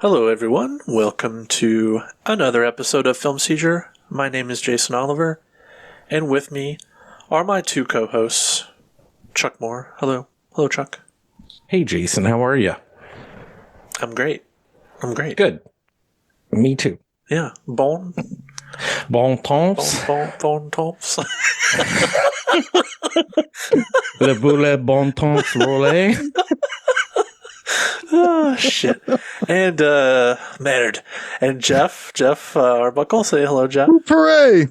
Hello, everyone. Welcome to another episode of Film Seizure. My name is Jason Oliver, and with me are my two co-hosts, Chuck Moore. Hello. Hello, Chuck. Hey, Jason. How are you? I'm great. Good. Me too. Yeah. Bon temps. Bon temps. Le boulet bon temps roulé. Oh, shit. And, Maynard. And Jeff Arbuckle. Say hello, Jeff. Hooray!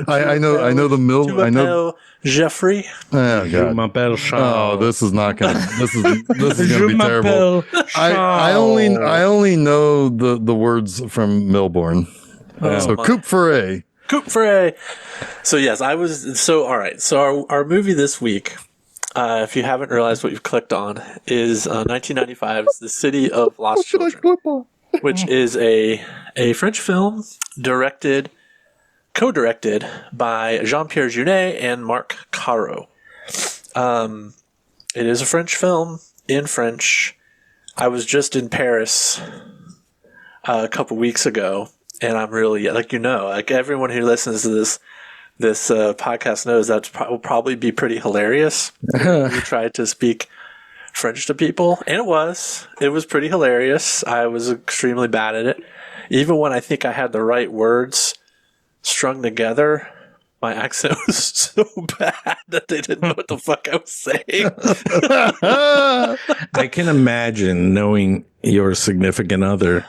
I know the mill. I know Jeffrey. Oh Je God! m'appelle Charles. Oh, this is not gonna. This is gonna be terrible. I Charles. only know the words from Milbourne. So Coupe Ferret. Coupe Ferret. So yes, all right. So our movie this week, if you haven't realized what you've clicked on, is 1995's The City of Lost Children, which is a French film co-directed by Jean-Pierre Jeunet and Marc Caro. It is a French film in French. I was just in Paris a couple weeks ago, and I'm really, like everyone who listens to this podcast knows that will probably be pretty hilarious. We tried to speak French to people, and it was pretty hilarious. I was extremely bad at it. Even when I think I had the right words strung together, my accent was so bad that they didn't know what the fuck I was saying. I can imagine, knowing your significant other,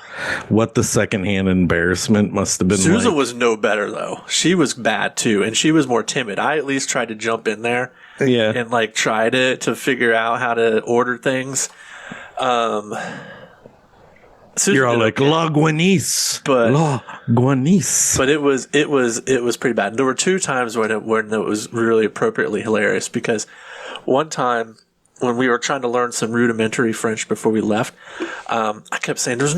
what the secondhand embarrassment must have been. Susan was no better, though. She was bad, too, and she was more timid. I at least tried to jump in there and try to figure out how to order things. Susan, you're all like La Guanice, La Guanice. But it was pretty bad. There were two times when it was really appropriately hilarious, because one time when we were trying to learn some rudimentary French before we left, I kept saying, in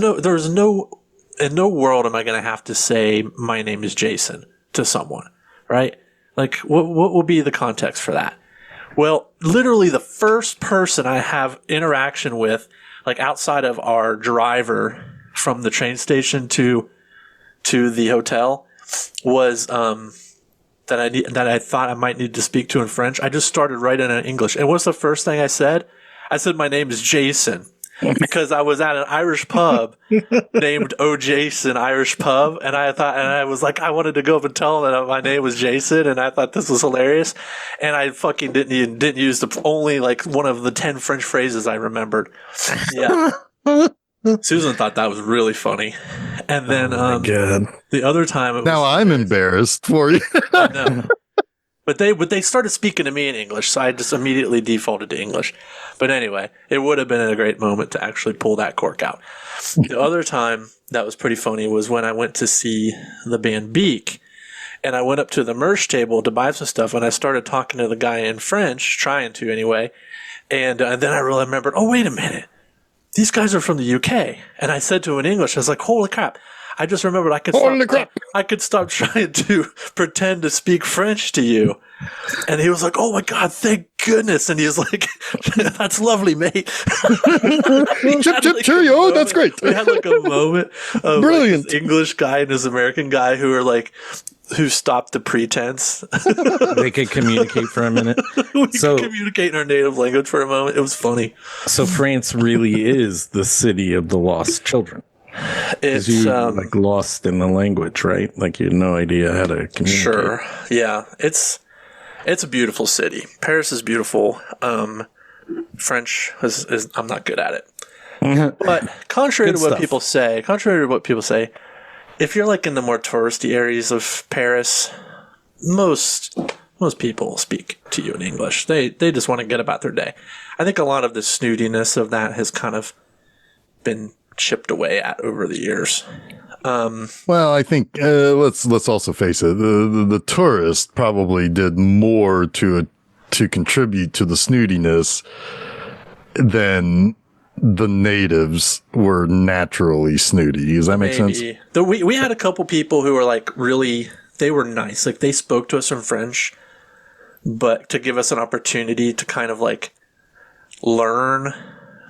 no world am I going to have to say my name is Jason to someone, right? Like, what will be the context for that? Well, literally the first person I have interaction with, like outside of our driver from the train station to the hotel, was that I thought I might need to speak to in French. I just started right in English. And what's the first thing I said? I said my name is Jason, because I was at an Irish pub named O Jason Irish Pub, and I was like, I wanted to go up and tell them that my name was Jason, and I thought this was hilarious, and I fucking didn't use only like one of the 10 French phrases I remembered. Yeah. Susan thought that was really funny, and then the other time I'm embarrassed for you. I know. But they started speaking to me in English, so I just immediately defaulted to English. But anyway, it would have been a great moment to actually pull that cork out. The other time that was pretty funny was when I went to see the band Beak, and I went up to the merch table to buy some stuff, and I started talking to the guy in French, trying to anyway, and then I really remembered, oh, wait a minute, these guys are from the UK. And I said to him in English, I was like, holy crap. I just remembered I could stop trying to pretend to speak French to you. And he was like, oh my God, thank goodness. And he was like, that's lovely, mate. Chip, cheerio. That's great. We had like a moment of brilliant, like, this English guy and this American guy who stopped the pretense. They could communicate for a minute. We could communicate in our native language for a moment. It was funny. So France really is the city of the lost children. It's like lost in the language, right? Like you had no idea how to communicate. Sure. Yeah. It's a beautiful city. Paris is beautiful. French is I'm not good at it. But contrary to what people say, if you're like in the more touristy areas of Paris, most people speak to you in English. They just want to get about their day. I think a lot of the snootiness of that has kind of been chipped away at over the years. Well, I think let's also face it. The tourist probably did more to contribute to the snootiness than the natives were naturally snooty. Does that make sense? We had a couple people who were like really, they were nice. Like they spoke to us in French, but to give us an opportunity to kind of like learn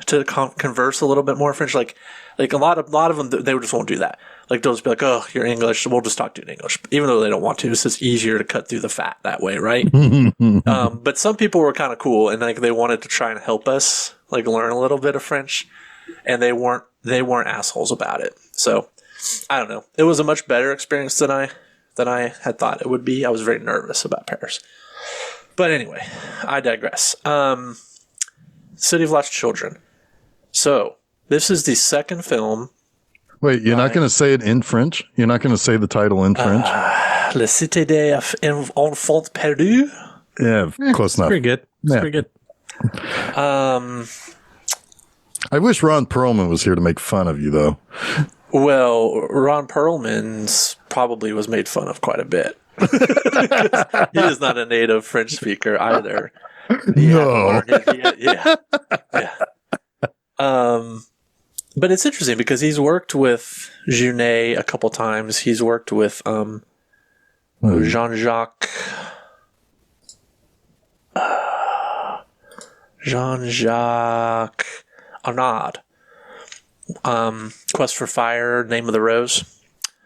to converse a little bit more French. Like a lot of them, they just won't do that. Like they'll just be like, "Oh, you're English, we'll just talk to you in English," even though they don't want to. It's just easier to cut through the fat that way, right? But some people were kind of cool, and like they wanted to try and help us like learn a little bit of French, and they weren't assholes about it. So I don't know. It was a much better experience than I had thought it would be. I was very nervous about Paris. But anyway, I digress. City of Lost Children. So, this is the second film. Wait, you're not going to say it in French? You're not going to say the title in French? La Cité des Enfants Perdus? Yeah, close enough. Pretty good. Yeah. Pretty good. I wish Ron Perlman was here to make fun of you, though. Well, Ron Perlman's probably was made fun of quite a bit. He is not a native French speaker either. No. Yeah. But it's interesting because he's worked with Junet a couple times. He's worked with Jean-Jacques Arnaud. Quest for Fire, Name of the Rose.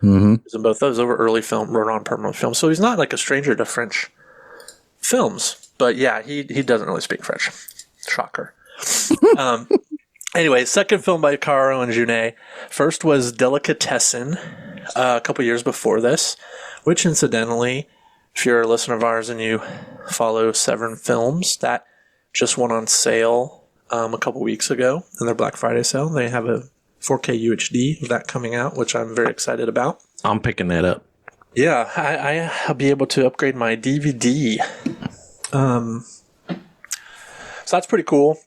Mm-hmm. And both those were early Ron Perlman films. So he's not like a stranger to French films. But yeah, he doesn't really speak French. Shocker. Anyway, second film by Caro and Junet. First was Delicatessen a couple years before this, which incidentally, if you're a listener of ours and you follow Seven Films, that just went on sale a couple weeks ago in their Black Friday sale. They have a 4K UHD of that coming out, which I'm very excited about. I'm picking that up. Yeah, I'll be able to upgrade my DVD. So that's pretty cool.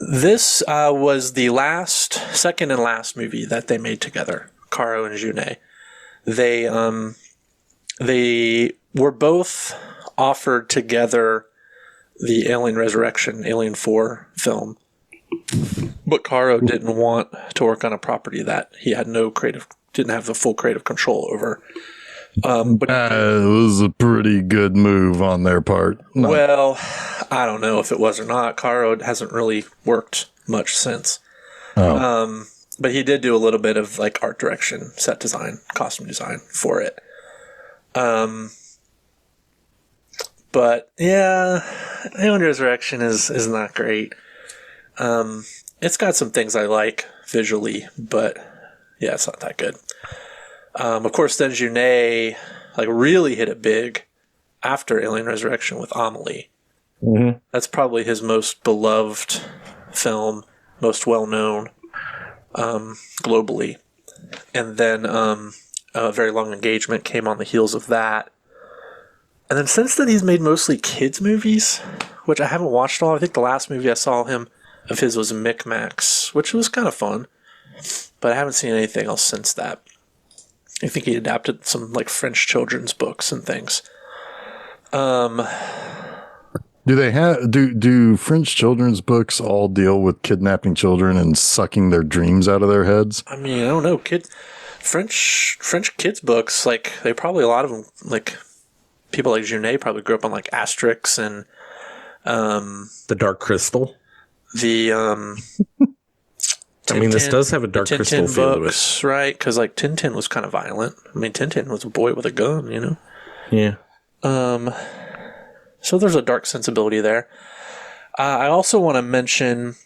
This was the second and last movie that they made together, Caro and Junet. They were both offered together the Alien Resurrection, Alien 4 film. But Caro didn't want to work on a property that he had didn't have the full creative control over. But it was a pretty good move on their part. No. Well, I don't know if it was or not. Caro hasn't really worked much since. Oh. But he did do a little bit of like art direction, set design, costume design for it. But yeah, Alien Resurrection is not great. It's got some things I like visually, but yeah, it's not that good. Of course, then Junet like really hit it big after Alien Resurrection with Amélie. Mm-hmm. That's probably his most beloved film, most well-known globally. And then A Very Long Engagement came on the heels of that. And then since then, he's made mostly kids' movies, which I haven't watched all. I think the last movie I saw of his was Micmacs, which was kind of fun. But I haven't seen anything else since that. I think he adapted some like French children's books and things. Do French children's books all deal with kidnapping children and sucking their dreams out of their heads? I mean, I don't know. French kids books, like they probably a lot of them, like people like Junet probably grew up on like Asterix and The Dark Crystal. Tintin, I mean, this does have a Dark Crystal feel to it, right? Because like Tintin was kind of violent. I mean, Tintin was a boy with a gun, you know. Yeah. So there's a dark sensibility there. I also want to mention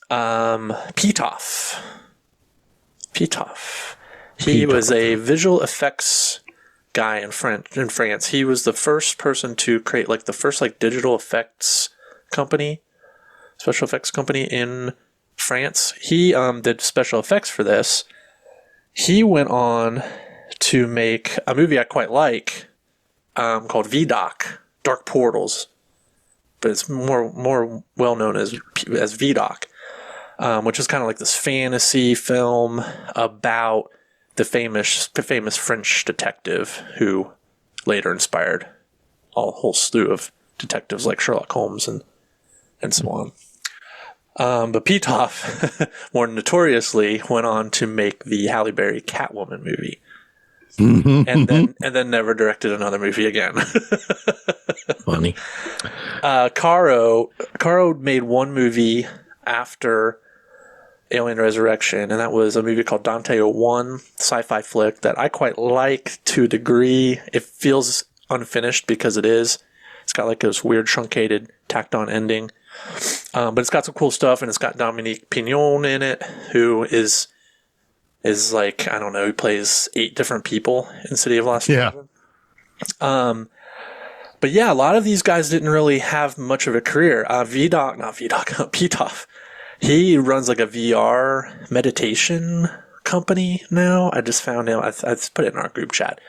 Pitoff. He was a visual effects guy in France. He was the first person to create like the first like digital effects company, special effects company in France. He did special effects for this. He went on to make a movie I quite like called VDOC, Dark Portals, but it's more well known as VDOC, which is kind of like this fantasy film about the famous French detective who later inspired a whole slew of detectives like Sherlock Holmes and so on. But Pitoff more notoriously went on to make the Halle Berry Catwoman movie. And then never directed another movie again. Funny. Caro made one movie after Alien Resurrection, and that was a movie called Dante 01, sci-fi flick that I quite like to a degree. It feels unfinished because it is. It's got like this weird truncated, tacked on ending. But it's got some cool stuff, and it's got Dominique Pignon in it, who is like, I don't know, he plays 8 different people in City of Lost Children. But yeah, a lot of these guys didn't really have much of a career. Pitoff, he runs like a VR meditation company now. I just found him. I put it in our group chat.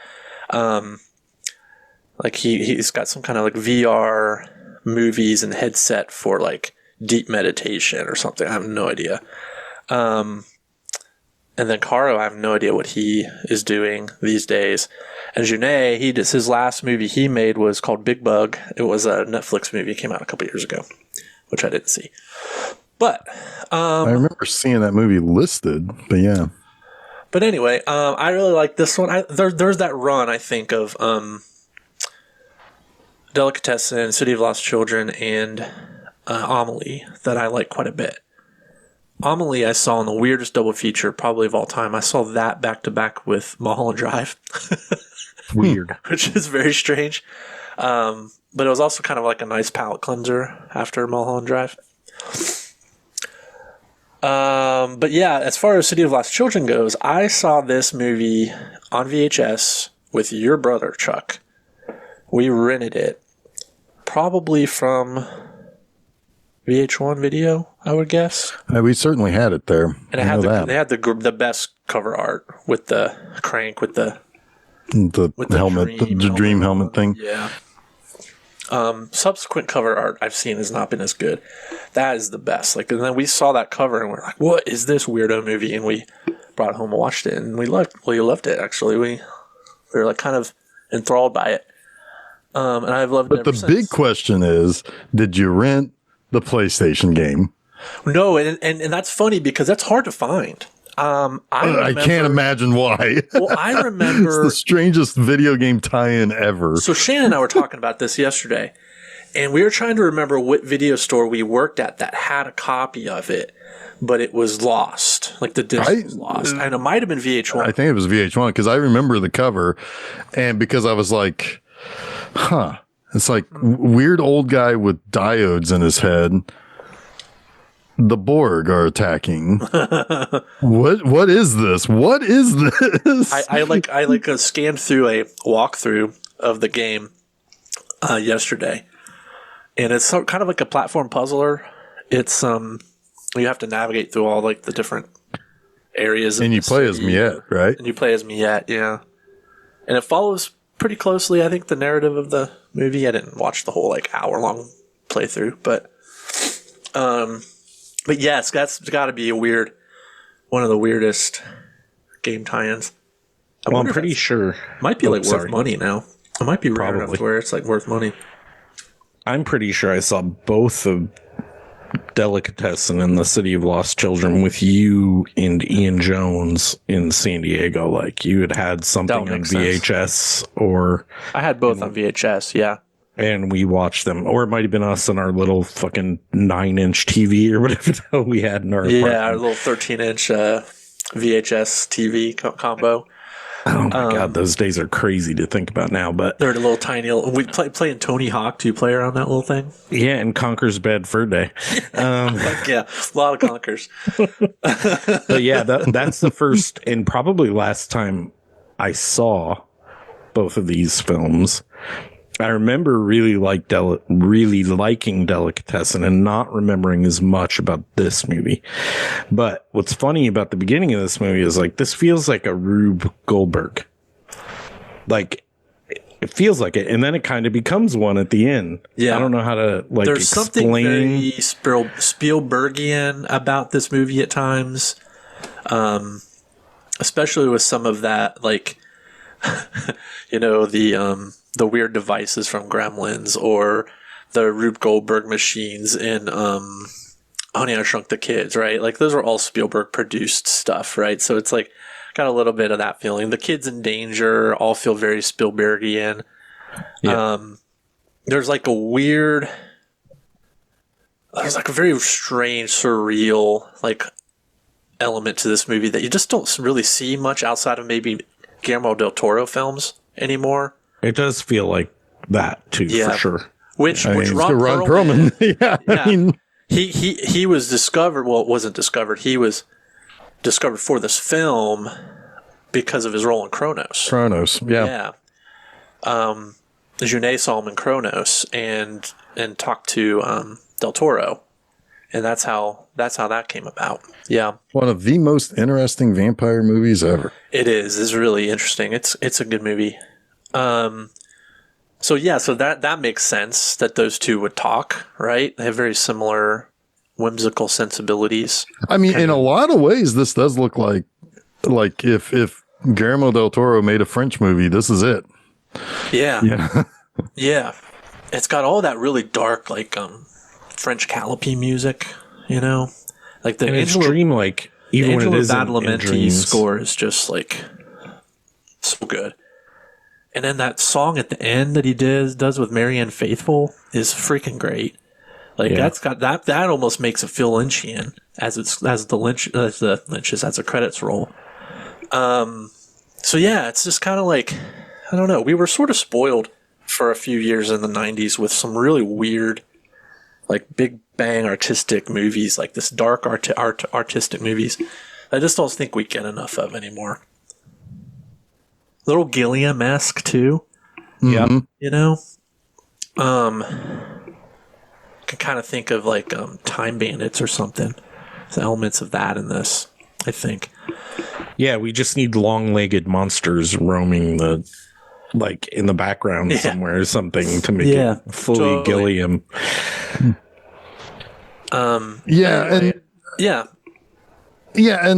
Like he's got some kind of like VR movies and headset for like deep meditation or something. I have no idea. And then Caro, I have no idea what he is doing these days. And Junet, his last movie he made was called Big Bug. It was a Netflix movie. It came out a couple years ago, which I didn't see. But I remember seeing that movie listed, but yeah. But anyway, I really like this one. There's that run, I think, of Delicatessen, City of Lost Children, and Amelie that I like quite a bit. Amelie I saw in the weirdest double feature probably of all time. I saw that back to back with Mulholland Drive. Weird. Which is very strange. But it was also kind of like a nice palate cleanser after Mulholland Drive. But yeah, as far as City of Lost Children goes, I saw this movie on VHS with your brother, Chuck. We rented it probably from VH1 Video, I would guess. We certainly had it there. And they had the best cover art with the crank, with the helmet, the dream helmet thing. Yeah. Subsequent cover art I've seen has not been as good. That is the best. Like, and then we saw that cover and we're like, "What is this weirdo movie?" And we brought it home and watched it, and we loved it. Actually, we were like kind of enthralled by it. And I've loved it ever since. But the big question is, did you rent the PlayStation game? No, and that's funny because that's hard to find. I can't imagine why. Well, I remember it's the strangest video game tie-in ever. So Shannon and I were talking about this yesterday, and we were trying to remember what video store we worked at that had a copy of it, but it was lost. Like the disc was lost, and it might have been VH1. I think it was VH1 because I remember the cover, and because I was like, "Huh." It's like weird old guy with diodes in his head. The Borg are attacking. What is this? What is this? I scanned through a walkthrough of the game yesterday, and it's kind of like a platform puzzler. It's you have to navigate through all like the different areas, and you play as Miette, right? And you play as Miette, yeah. And it follows pretty closely, I think, the narrative of the movie. I didn't watch the whole like hour-long playthrough, but yes, that's got to be one of the weirdest game tie-ins. Well, I'm pretty sure. Might be worth money now. It might be rare enough to where it's like worth money. I'm pretty sure I saw both of Delicatessen and the City of Lost Children with you and Ian Jones in San Diego. Like you had something on VHS, or I had both on VHS. Yeah. And we watched them, or it might have been us on our little fucking 9-inch TV or whatever the hell we had in our apartment. Our little 13-inch VHS TV combo. Oh my god, those days are crazy to think about now. But they're a little tiny. We playing Tony Hawk. Do you play around that little thing? Yeah, and Conker's Bad Fur Day. Yeah, a lot of Conkers. But yeah, that's the first and probably last time I saw both of these films. I remember really liking Delicatessen and not remembering as much about this movie. But what's funny about the beginning of this movie is like this feels like a Rube Goldberg. Like it feels like it, and then it kind of becomes one at the end. Yeah, I don't know how to There's explain. Something very Spielbergian about this movie at times, especially with some of that, like the weird devices from Gremlins or the Rube Goldberg machines in Honey, I Shrunk the Kids, right? Like those are all Spielberg produced stuff, right? So it's like got a little bit of that feeling. The Kids in Danger all feel very Spielbergian. Yeah. there's like a weird, there's like a very strange, surreal like element to this movie that you just don't really see much outside of maybe Guillermo del Toro films anymore. It does feel like that too, for sure. Which Ron Perlman, Perlman. yeah, I mean, he was discovered. Well, it wasn't discovered. He was discovered for this film because of his role in Kronos. Yeah. Jeunet saw him in Kronos and talked to Del Toro, and that's how that came about. Yeah, one of the most interesting vampire movies ever. It is. It's really interesting. It's a good movie. So that makes sense that those two would talk, right? They have very similar whimsical sensibilities. I mean, in a lot of ways, this does look like if Guillermo del Toro made a French movie, this is it. Yeah. Yeah. It's got all that really dark, like French calipy music, you know, like the dreamlike. Even when it is Badalamenti score is just like so good. And then that song at the end that he does with Marianne Faithfull is freaking great. Like that's got that almost makes it feel Lynchian as the credits roll. So yeah, it's just kind of like, I don't know. We were sort of spoiled for a few years in the 90s with some really weird, like big bang artistic movies, like this dark artistic movies. I just don't think we get enough of anymore. Little Gilliam-esque too. Yeah. You know? Can kind of think of like Time Bandits or something. There's elements of that in this, I think. Yeah, we just need long-legged monsters roaming in the background somewhere or something to make it fully totally. Gilliam. And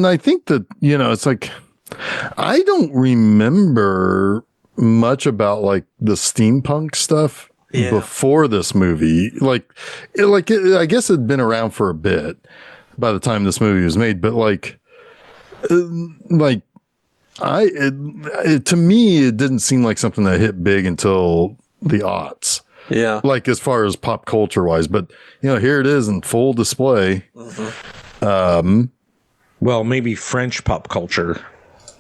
I think that, it's like, I don't remember much about like the steampunk stuff before this movie. I guess it'd been around for a bit by the time this movie was made, but to me, it didn't seem like something that hit big until the aughts. Yeah. Like as far as pop culture wise, but here it is in full display. Mm-hmm. Well, maybe French pop culture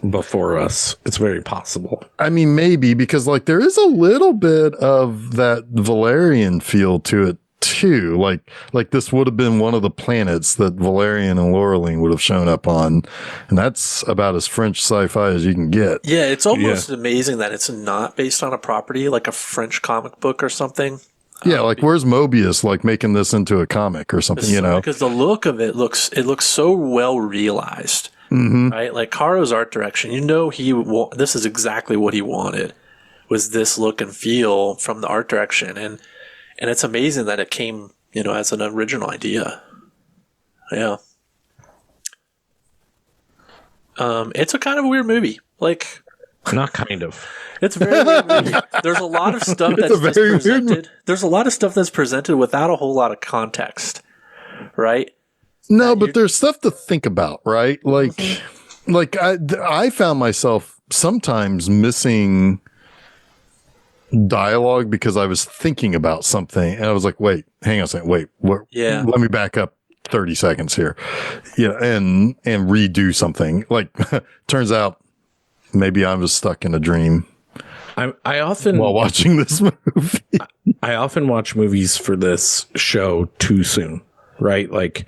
before us. It's very possible. I mean, maybe because there is a little bit of that Valerian feel to it too. Like this would have been one of the planets that Valerian and Laureline would have shown up on, and that's about as French sci-fi as you can get. Yeah, it's almost amazing that it's not based on a property like a French comic book or something. Yeah, where's Mobius making this into a comic or something, Because the look of it looks so well realized. Mm-hmm. Right? Like Caro's art direction, this is exactly what he wanted, was this look and feel from the art direction. And it's amazing that it came, as an original idea. Yeah. It's a kind of a weird movie. Not kind of. It's a very weird movie. There's a lot of stuff that's just presented. There's a lot of stuff that's presented without a whole lot of context. Right? No, but there's stuff to think about, right? I found myself sometimes missing dialogue because I was thinking about something and I was like, wait, hang on a second. Wait, let me back up 30 seconds here. And redo something. Turns out maybe I was stuck in a dream. I often, while watching this movie, I often watch movies for this show too soon. Right?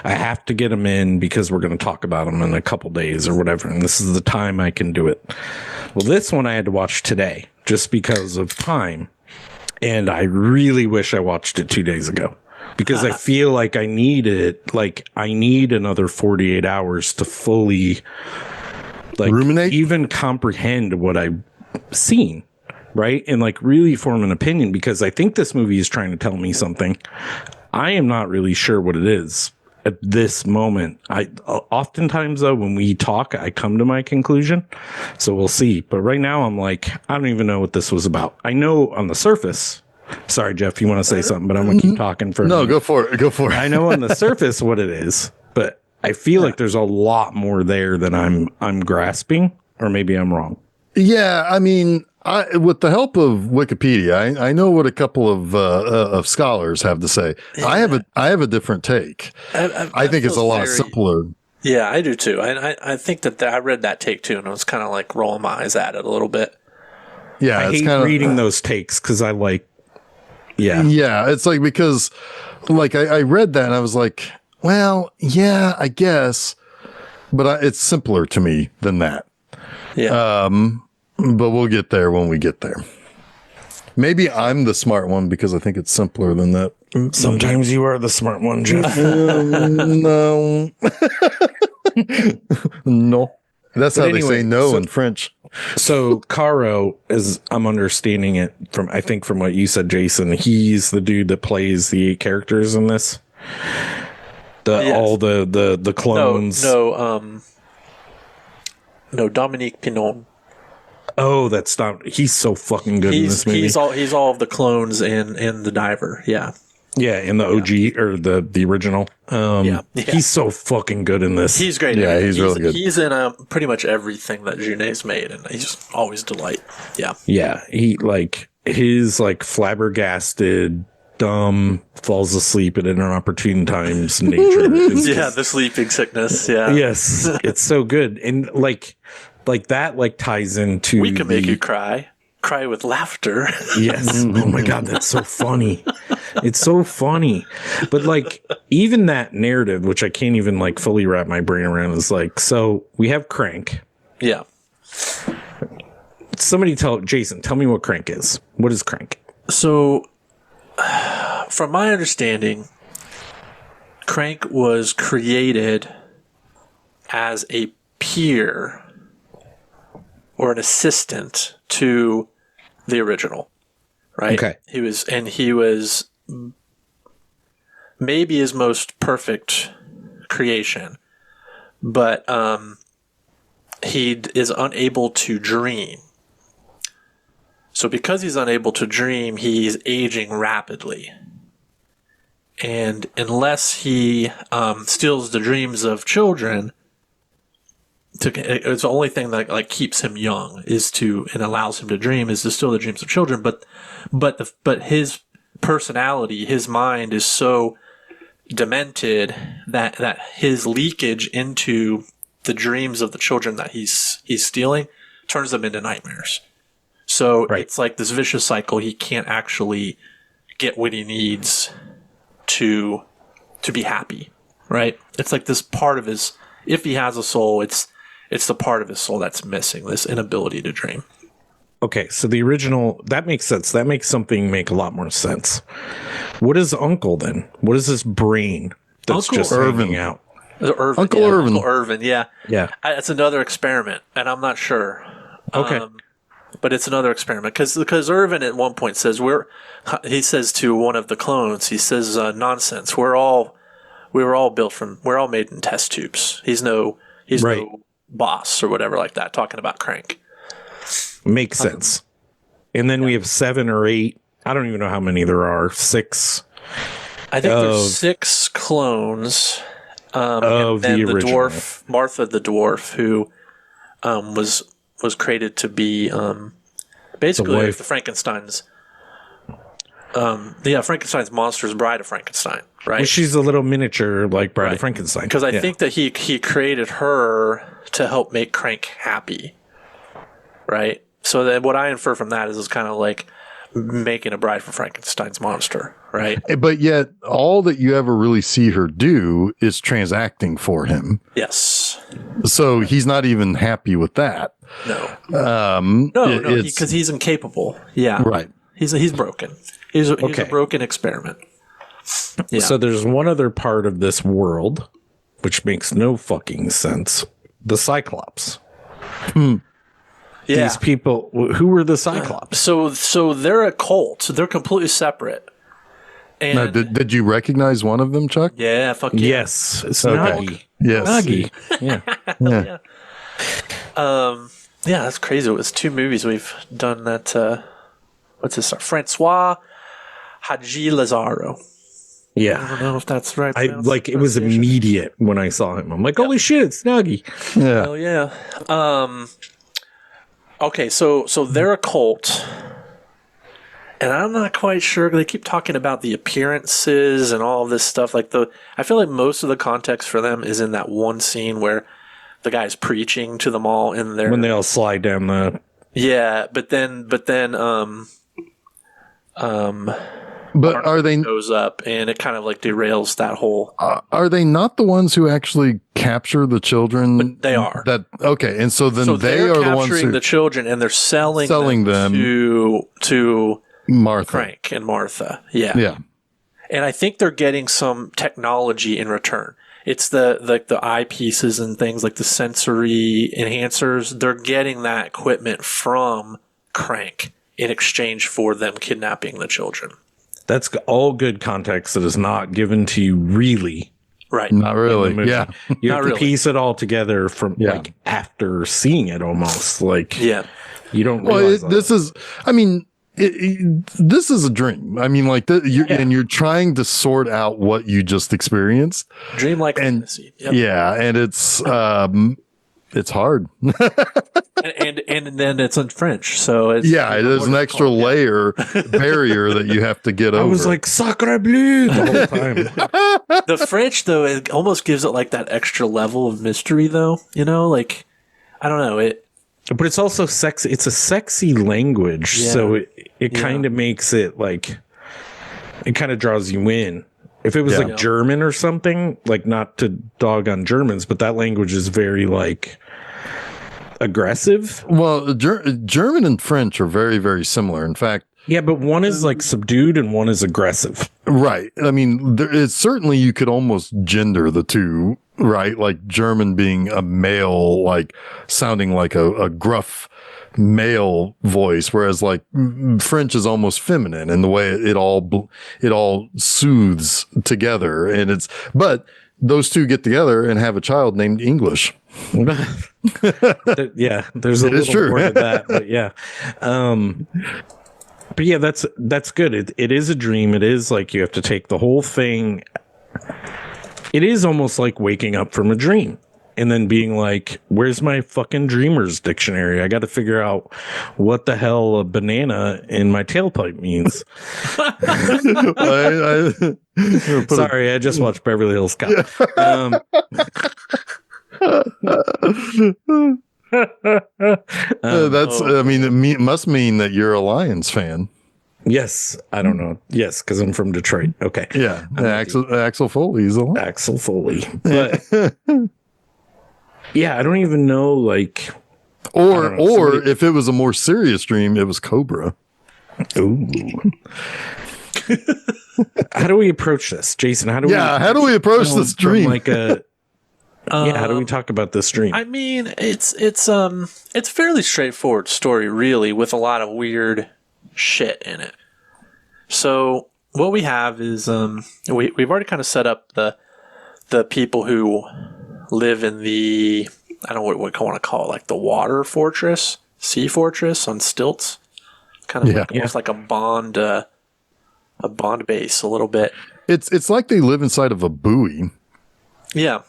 I have to get them in because we're going to talk about them in a couple days or whatever. And this is the time I can do it. Well, this one I had to watch today just because of time. And I really wish I watched it 2 days ago because I feel like I need it. I need another 48 hours to fully ruminate, even comprehend what I've seen. Right. And really form an opinion because I think this movie is trying to tell me something. I am not really sure what it is at this moment. Oftentimes though, when we talk, I come to my conclusion. So we'll see. But right now I'm I don't even know what this was about. I know on the surface, sorry, Jeff, you want to say something, but I'm going to keep talking for a minute. Go for it. Go for it. I know on the surface what it is, but I feel like there's a lot more there than I'm grasping, or maybe I'm wrong. Yeah. I mean, with the help of Wikipedia, I know what a couple of scholars have to say. Yeah. I have a different take. I think it's a lot simpler. Yeah, I do too. I think that I read that take too, and I was kind of like rolling my eyes at it a little bit. Yeah, I hate reading those takes because I like. Yeah, it's like because like I read that and I was like, well, yeah, I guess, but it's simpler to me than that. Yeah. But we'll get there when we get there. Maybe I'm the smart one because I think it's simpler than that. Sometimes you are the smart one, Jeff. No. No. That's how they say no in French. So Caro, as I'm understanding it from what you said, Jason, he's the dude that plays the 8 characters in this. All the clones. No, Dominique Pinon. Oh, that's not. He's so fucking good in this movie. He's all of the clones and the diver. Yeah. Yeah, in the OG or the original. He's so fucking good in this. He's great. Yeah, he's really good. He's in pretty much everything that Junet's made, and he's just always delight. Yeah. Yeah, he his flabbergasted, dumb, falls asleep at inopportune times nature. The sleeping sickness. Yeah. Yes, it's so good, and like that ties into. We can make you cry with laughter. Yes. Oh my God, that's so funny. It's so funny. But even that narrative, which I can't even fully wrap my brain around, is so we have Crank. Yeah. Somebody Jason, tell me what Crank is. What is Crank? So, from my understanding, Crank was created as a peer or an assistant to the original, right? Okay. He was maybe his most perfect creation, but he is unable to dream. So because he's unable to dream, he's aging rapidly. And unless he steals the dreams of children, it's the only thing that keeps him young and allows him to dream is to steal the dreams of children. But his personality, his mind is so demented that his leakage into the dreams of the children that he's stealing turns them into nightmares. So It's like this vicious cycle. He can't actually get what he needs to be happy, right? It's like this part of his, if he has a soul, it's the part of his soul that's missing, this inability to dream. Okay, so the original, that makes sense. That makes something make a lot more sense. What is Uncle then? What is this brain that's Uncle just hanging out? Irvin, Uncle Irvin. Uncle Irvin, yeah. Yeah. It's another experiment, and I'm not sure. Okay. But it's another experiment because Irvin at one point says he says to one of the clones, he says, nonsense. We're all made in test tubes. He's no boss or whatever like that, talking about Crank. Makes sense. And then we have 7 or 8. I don't even know how many there are. 6. I think there's 6 clones. Of and the original. Dwarf, Martha the dwarf, who was created to be basically the Frankenstein's Frankenstein's monster's bride of Frankenstein, right? Well, she's a little miniature bride of Frankenstein. Because I think that he created her to help make Crank happy, right? So then what I infer from that is kind of like making a bride for Frankenstein's monster, right? But yet all that you ever really see her do is transacting for him. Yes. So he's not even happy with that. No. Because he's incapable. Yeah. Right. He's broken. He's a broken experiment. Yeah. So there's one other part of this world which makes no fucking sense. The Cyclops. Yeah. These people, who were the Cyclops? So they're a cult. They're completely separate. And now, did you recognize one of them, Chuck? Yeah, fuck yeah. Yes. It's Nagi. Yes. Nagi. Yeah. Yeah, that's crazy. It was 2 movies we've done that. What's this? Francois Haji Lazaro. Yeah. I don't know if that's right. It was immediate when I saw him. I'm like, holy shit, it's Nagi. Yeah. Hell yeah. Okay, so they're a cult, and I'm not quite sure. They keep talking about the appearances and all of this stuff. I feel like most of the context for them is in that one scene where the guy's preaching to them all in there when they all slide down the. Yeah, but then But are they goes up, and it kind of like derails that whole. are they not the ones who actually capture the children? But they are. Okay, and so then they they're are the ones capturing who the children, and they're selling them to Martha. Frank and Martha. Yeah, Yeah. and I think they're getting some technology in return. It's the eyepieces and things like the sensory enhancers. They're getting that equipment from Crank in exchange for them kidnapping the children. That's all good context that is not given to you really. Right. Not really. Yeah. You Not have to really. piece it all together from Yeah. like after seeing it almost. Like, Yeah. you don't Well, realize this is, I mean, this is a dream. I mean, like, and you're trying to sort out what you just experienced. Dreamlike And fantasy. Yep. yeah, and it's hard. and then it's in French, so it's There's an extra layer barrier that you have to get over. I was like, Sacre bleu the whole time. The French though, it almost gives it like that extra level of mystery though. You know, like I don't know it. But it's also sexy. It's a sexy language. Yeah. So it kind of makes it like, it kind of draws you in. If it was like German or something, like not to dog on Germans, but that language is very like aggressive. Well, German and French are very, very similar. In fact, yeah, but one is like subdued and one is aggressive. Right. I mean, certainly you could almost gender the two, right? Like German being a male, like sounding like a gruff male voice, whereas like French is almost feminine in the way it all soothes together. And but those two get together and have a child named English. Yeah, there's a little more to that, but yeah. But yeah, that's good. It is a dream. It is like you have to take the whole thing. It is almost like waking up from a dream and then being like, where's my fucking dreamer's dictionary? I got to figure out what the hell a banana in my tailpipe means. Sorry, I just watched Beverly Hills Cop. It must mean that you're a Lions fan. Yes, I don't know. Yes, because I'm from Detroit. Okay. Yeah, Axel Foley's a Lion. Axel Foley. But yeah, I don't even know, like... Or if it was a more serious dream, it was Cobra. Ooh. How do we approach this, Jason? How do we approach this dream? Like how do we talk about this dream? I mean, it's a fairly straightforward story, really, with a lot of weird shit in it. So what we have is we've already kind of set up the people who live in the, I don't know what we want to call it, like the water fortress, sea fortress on stilts, kind of like, almost like a Bond base a little bit. It's like they live inside of a buoy. Yeah.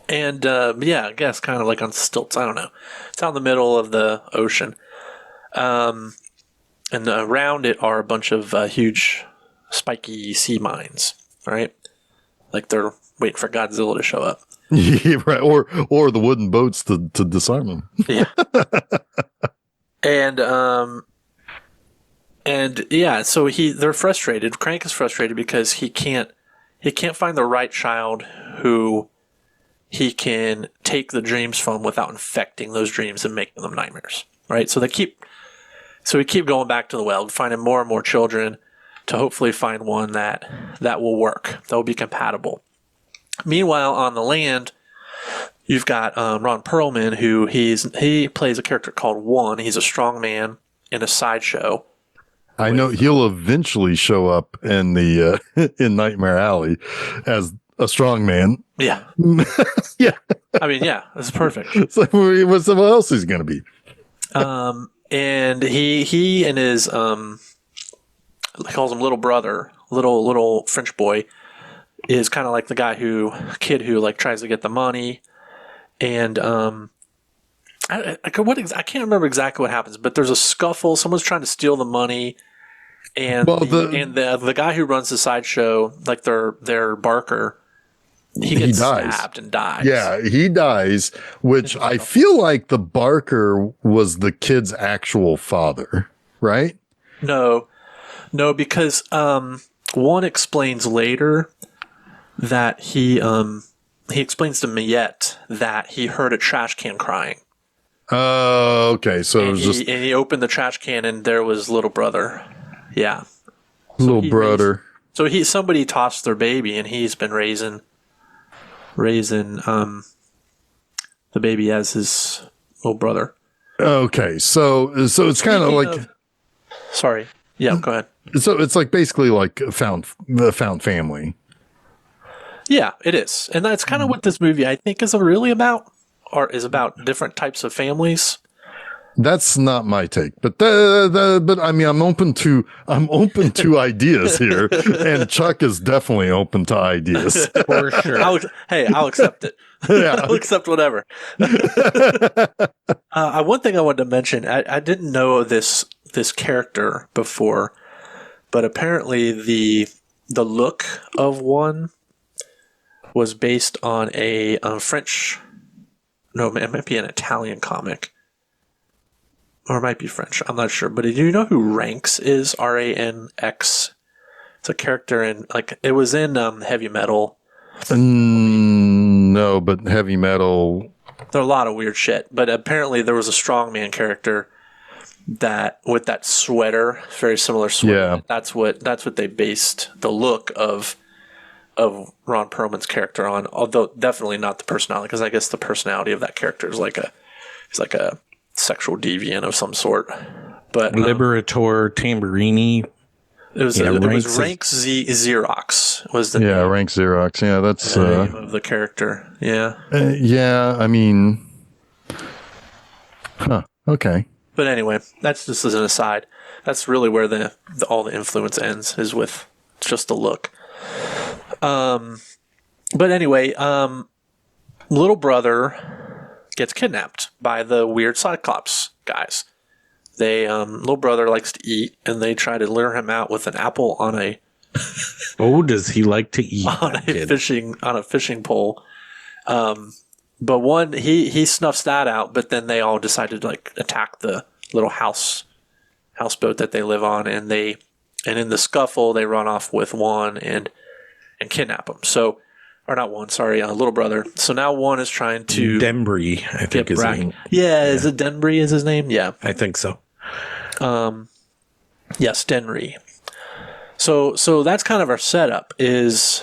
And I guess kind of like on stilts. I don't know. It's out in the middle of the ocean. And around it are a bunch of huge spiky sea mines, right? Like they're waiting for Godzilla to show up. Yeah, right. Or the wooden boats to disarm them. Yeah. So they're frustrated. Crank is frustrated because he can't find the right child who he can take the dreams from without infecting those dreams and making them nightmares, right? So we keep going back to the well, finding more and more children to hopefully find one that will work, that will be compatible. Meanwhile, on the land, you've got Ron Perlman, who he plays a character called One. He's a strong man in a sideshow. I know he'll eventually show up in the in Nightmare Alley as a strong man. Yeah. Yeah. I mean, yeah, that's perfect. It's like, what else is going to be? And he and his he calls him little brother, little French boy, is kind of like the kid who like tries to get the money, and I can't remember exactly what happens, but there's a scuffle. Someone's trying to steal the money, and the guy who runs the sideshow, like their Barker, he gets stabbed and dies. Yeah, he dies, which I feel like the Barker was the kid's actual father, right? No, because one explains later that he explains to Miette that he heard a trash can crying. Oh, okay. So and he opened the trash can and there was little brother. Yeah, little brother. Somebody tossed their baby and he's been raising the baby as his little brother. Okay, so it's kind of like. Sorry. Yeah, go ahead. So it's like basically like the found family. Yeah, it is, and that's kind of what this movie I think is really about, or is about different types of families. That's not my take, but but I mean, I'm open to ideas here, and Chuck is definitely open to ideas for sure. I'll accept it. Yeah. I'll accept whatever. One thing I wanted to mention, I didn't know this character before, but apparently the look of one was based on a French. No, it might be an Italian comic. Or it might be French. I'm not sure. But do you know who Ranx is? Ranx. It's a character in, like, it was in Heavy Metal. No, but Heavy Metal. There are a lot of weird shit. But apparently there was a strongman character that, with that sweater, very similar sweater. Yeah. That's what they based the look of Ron Perlman's character on. Although definitely not the personality, because I guess the personality of that character is like a sexual deviant of some sort. But Liberator Tamburini. It was Ranx Xerox was the name. Ranx Xerox. Yeah, that's the name of the character. Yeah. Yeah, I mean, okay. But anyway, that's just as an aside. That's really where all the influence ends, is with just the look. But anyway, little brother gets kidnapped by the weird Cyclops guys. Little brother likes to eat, and they try to lure him out with an apple on a. Oh, does he like to eat? On a fishing pole. But one he snuffs that out, but then they all decided to like attack the little houseboat that they live on, and in the scuffle they run off with one and kidnap him. So. Or not one, sorry, little brother. So now one is trying to... Denbury, I think is his name. Yeah, is it Denbury is his name? Yeah. I think so. Yes, Denry. So that's kind of our setup, is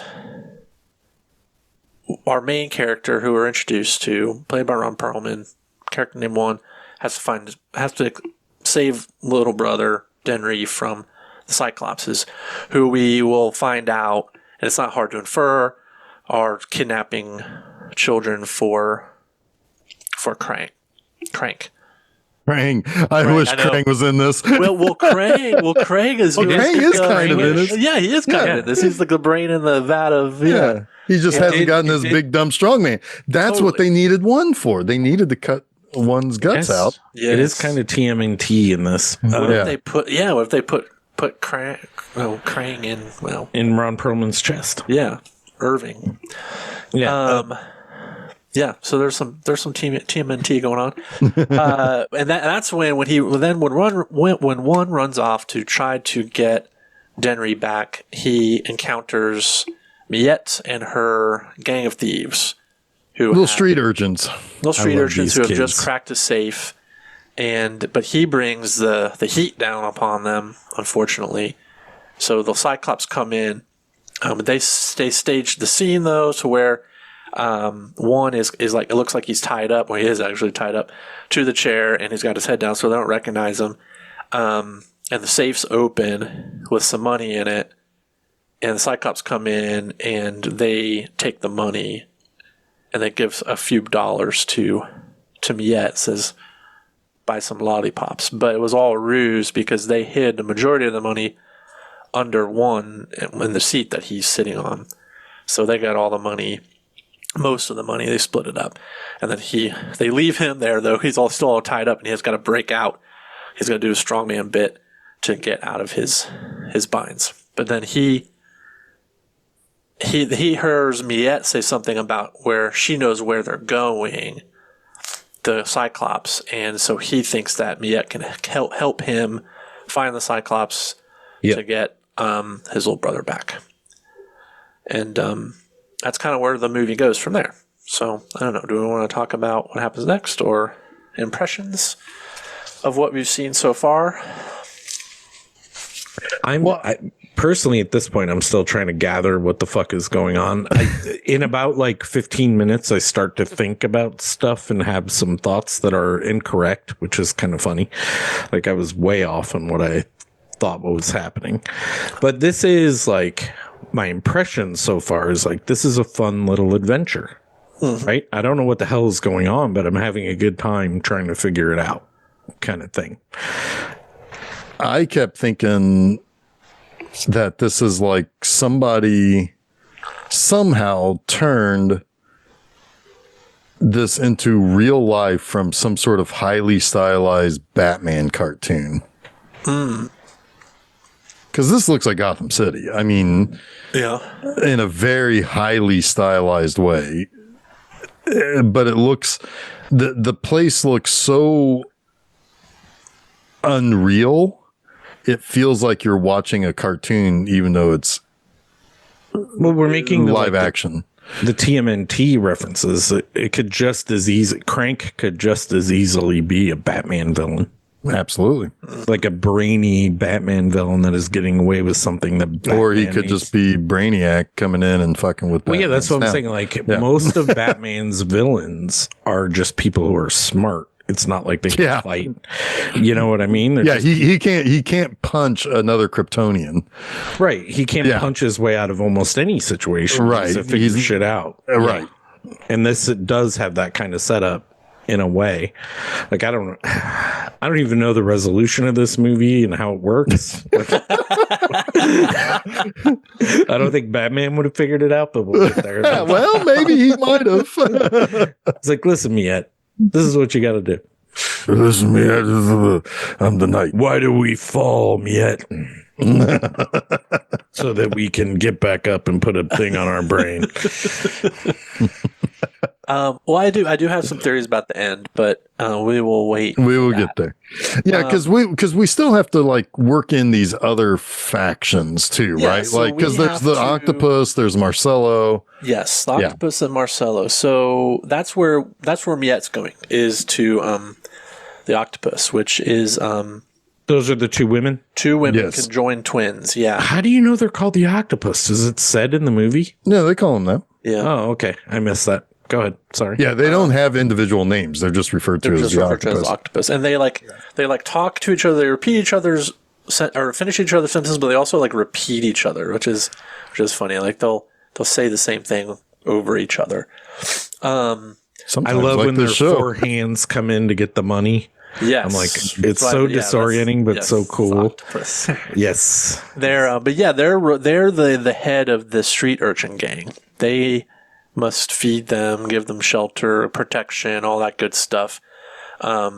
our main character who we're introduced to, played by Ron Perlman, character named One, has to save little brother, Denry, from the Cyclopses, who we will find out, and it's not hard to infer, are kidnapping children for Crank. Krang. I wish Krang was in this. Krang is kind of in this. Yeah, he is kind of in this. He's like the brain in the vat of He just hasn't gotten his big dumb strong man. That's what they needed one for. They needed to cut one's guts out. Yes. It is kind of TMNT in this. What if they put Krang in Ron Perlman's chest? Yeah. Irving. Yeah. So there's some TMNT going on. And that's when one runs off to try to get Denry back, he encounters Miette and her gang of thieves, little street urchins who have just cracked a safe, but he brings the heat down upon them, unfortunately. So the Cyclops come in. They staged the scene though, to where one is like, it looks like he's tied up, or he is actually tied up to the chair, and he's got his head down, so they don't recognize him. And the safe's open with some money in it, and the Cyclops come in and they take the money, and they give a few dollars to Miette, says buy some lollipops, but it was all a ruse because they hid the majority of the money under one in the seat that he's sitting on. So they got all the money most of the money. They split it up, and then they leave him there though. He's still all tied up, and he's got to break out. He's got to do a strongman bit to get out of his binds. But then he hears Miette say something about where she knows where they're going, the Cyclops, and so he thinks that Miette can help him find the Cyclops to get his little brother back. And that's kind of where the movie goes from there. So I don't know. Do we want to talk about what happens next or impressions of what we've seen so far? Personally, at this point, I'm still trying to gather what the fuck is going on. In about like 15 minutes, I start to think about stuff and have some thoughts that are incorrect, which is kind of funny. Like I was way off on what I thought was happening. But this is like my impression so far is like this is a fun little adventure, right? I don't know what the hell is going on, but I'm having a good time trying to figure it out, kind of thing. I kept thinking that this is like somebody somehow turned this into real life from some sort of highly stylized Batman cartoon. Because this looks like Gotham City. I mean, in a very highly stylized way. But it looks, the place looks so unreal. It feels like you're watching a cartoon, even though it's we're making live action. The TMNT references. It could just as easy. Crank could just as easily be a Batman villain. Absolutely, like a brainy Batman villain that is getting away with something that. Or he could just be Brainiac coming in and fucking with. Well, yeah, that's what I'm saying. Like most of Batman's villains are just people who are smart. It's not like they can fight. You know what I mean? They're he can't punch another Kryptonian. Right. He can't punch his way out of almost any situation. Right. He's to figure shit out. Right. Yeah. And it does have that kind of setup in a way. Like I don't even know the resolution of this movie and how it works. I don't think Batman would have figured it out, but we'll get there. Well, maybe he might have. It's like, listen, Miette. This is what you got to do. Listen, Miette, I'm the knight. Why do we fall, Miette? So that we can get back up and put a thing on our brain. Well, I do have some theories about the end, but we will wait. We will get there. Yeah, because we still have to like work in these other factions too, right? So like because there's the octopus, there's Marcello. Yes, the octopus and Marcello. So that's where Miette's going, is to the octopus, which is those are the two women. Two women conjoined twins. Yeah. How do you know they're called the octopus? Is it said in the movie? Yeah, they call them that. Yeah. Oh, okay. I missed that. Go ahead. Sorry. Yeah, they don't have individual names. They're just referred to as the octopus. And they talk to each other. They repeat each other's or finish each other's sentences, but they also like repeat each other, which is funny. Like they'll say the same thing over each other. I love when their four hands come in to get the money. Yes. I'm like, it's so disorienting, but so cool. Yes. They're the head of the street urchin gang. They must feed them, give them shelter, protection, all that good stuff. But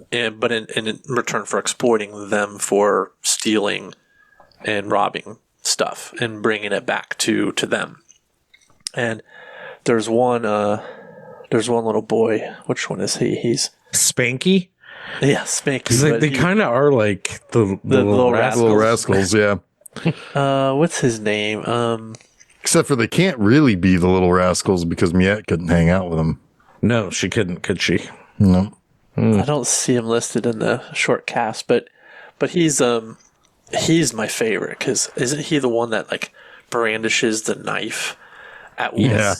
in return for exploiting them for stealing and robbing stuff and bringing it back to them. And there's one little boy. Which one is he? He's Spanky. Yeah, Spanky. They kind of are like the little rascals. Yeah. What's his name? Except for they can't really be the little rascals because Miette couldn't hang out with them. No, she couldn't, could she? No. I don't see him listed in the short cast, but he's my favorite because isn't he the one that like brandishes the knife at once? Yeah.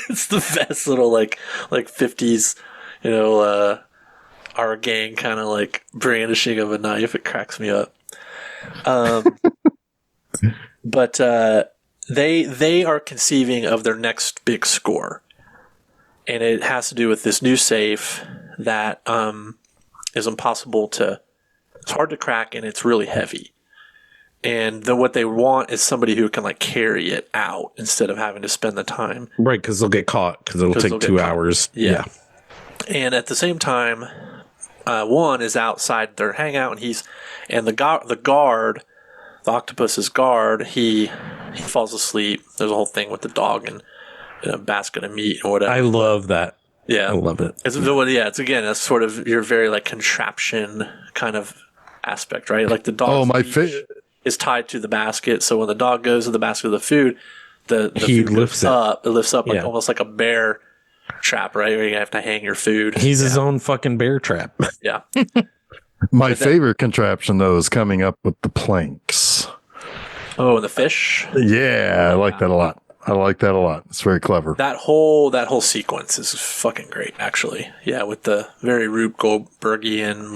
It's the best little like 50s, our gang kind of like brandishing of a knife. It cracks me up. But they are conceiving of their next big score, and it has to do with this new safe that is impossible to. It's hard to crack, and it's really heavy. And then what they want is somebody who can like carry it out instead of having to spend the time. Right, because they'll get caught because it'll take 2 hours. Yeah. And at the same time, one is outside their hangout, and the guard, the octopus's guard, he falls asleep. There's a whole thing with the dog and a basket of meat or whatever. I love that. Yeah, I love it. It's again a sort of your very like contraption kind of aspect, right? Like the dog. Is tied to the basket, so when the dog goes to the basket of the food, the food lifts up. It lifts up like almost like a bear trap, right? Where you have to hang your food. He's his own fucking bear trap. Yeah. My favorite contraption though is coming up with the planks. Oh, and the fish. Yeah, I like that a lot. It's very clever. That whole sequence is fucking great, actually. Yeah, with the very Rube Goldbergian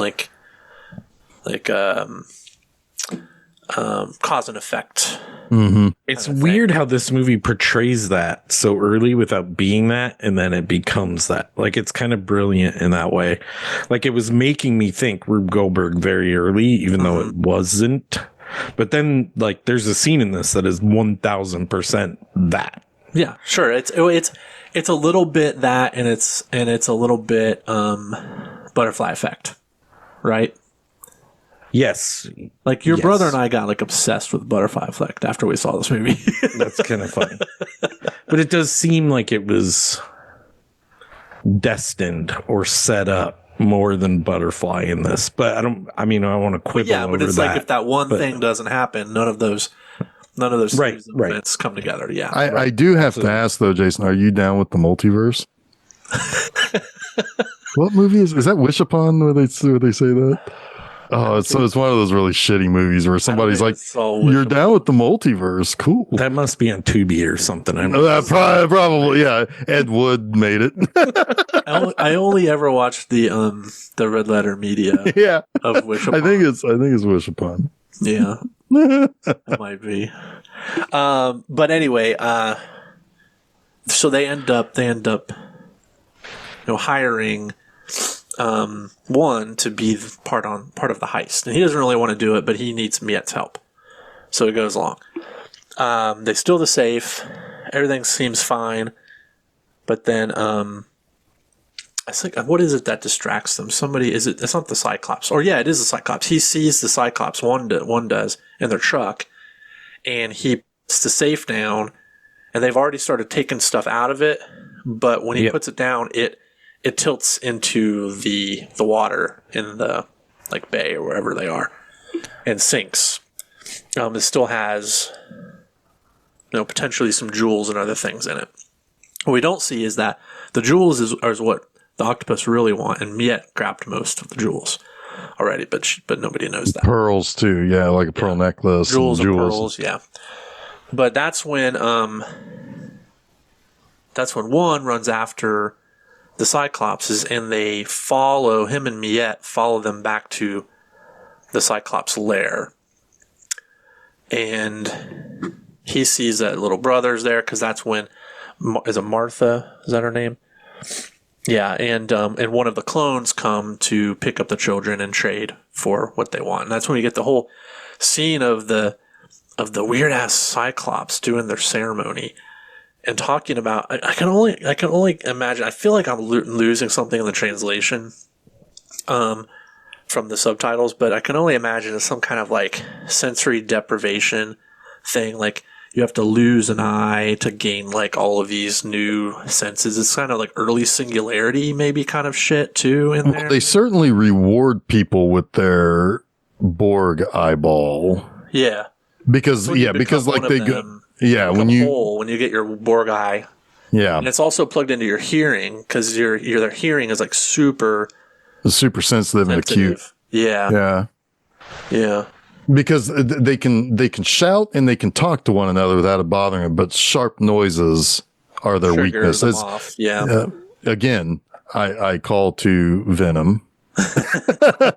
cause and effect. Mm-hmm. It's weird how this movie portrays that so early without being that, and then it becomes that. Like, it's kind of brilliant in that way. Like, it was making me think Rube Goldberg very early, even though it wasn't. But then, like, there's a scene in this that is 1000% that. Yeah, sure. It's a little bit that, and it's a little bit butterfly effect, right? Yes. Like your brother and I got like obsessed with butterfly effect after we saw this movie. That's kind of funny. But it does seem like it was destined or set up more than butterfly in this. But I want to quibble over that. But it's like if that one thing doesn't happen, none of those series of events come together. Yeah. I do have to ask though, Jason, are you down with the multiverse? What movie is that? Wish Upon where they say that? Oh, it's one of those really shitty movies where somebody's like, "You're down with the multiverse, cool." That must be on Tubi or something. Probably, yeah. Ed Wood made it. I only ever watched the Red Letter Media. Yeah, of Wish Upon. I think it's Wish Upon. Yeah, it might be. But anyway, so they end up, hiring. One to be part of the heist, and he doesn't really want to do it, but he needs Miette's help, so it goes along. They steal the safe, everything seems fine, but then I think, what is it that distracts them? It's not the Cyclops, or yeah, it is the Cyclops. He sees the Cyclops. One does in their truck, and he puts the safe down, and they've already started taking stuff out of it, but when he puts it down, it tilts into the water in the bay or wherever they are and sinks. It still has potentially some jewels and other things in it. What we don't see is that the jewels is what the octopus really want, and Miette grabbed most of the jewels already, but nobody knows that. Pearls too, yeah, like a pearl necklace. Jewels and pearls, yeah. But that's when one runs after the Cyclopses, and they follow him, and Miette follow them back to the Cyclops lair. And he sees that little brother's there, because that's when, is it Martha? Is that her name? Yeah, and one of the clones come to pick up the children and trade for what they want. And that's when we get the whole scene of the weird ass Cyclops doing their ceremony. And talking about, I can only imagine. I feel like I'm losing something in the translation, from the subtitles, but I can only imagine it's some kind of like sensory deprivation thing. Like you have to lose an eye to gain like all of these new senses. It's kind of like early singularity, maybe kind of shit too in there. They certainly reward people with their Borg eyeball. Yeah, because like they go. Yeah, when you get your Borg eye. Yeah, and it's also plugged into your hearing, because your hearing is like super sensitive and acute. Yeah. Because they can shout and they can talk to one another without it bothering them, but sharp noises are their weakness. Yeah. Again, I call to Venom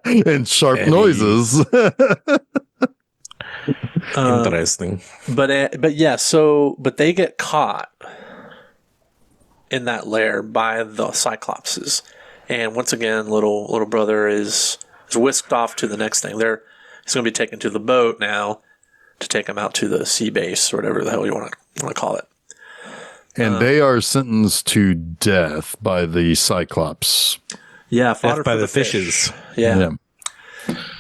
and sharp noises. Interesting. But they get caught in that lair by the Cyclopses, and once again, little brother is whisked off to the next thing. He's going to be taken to the boat now, to take him out to the sea base or whatever the hell you want to call it. And they are sentenced to death by the Cyclops. Yeah, fodder by for the fish. fishes. Yeah.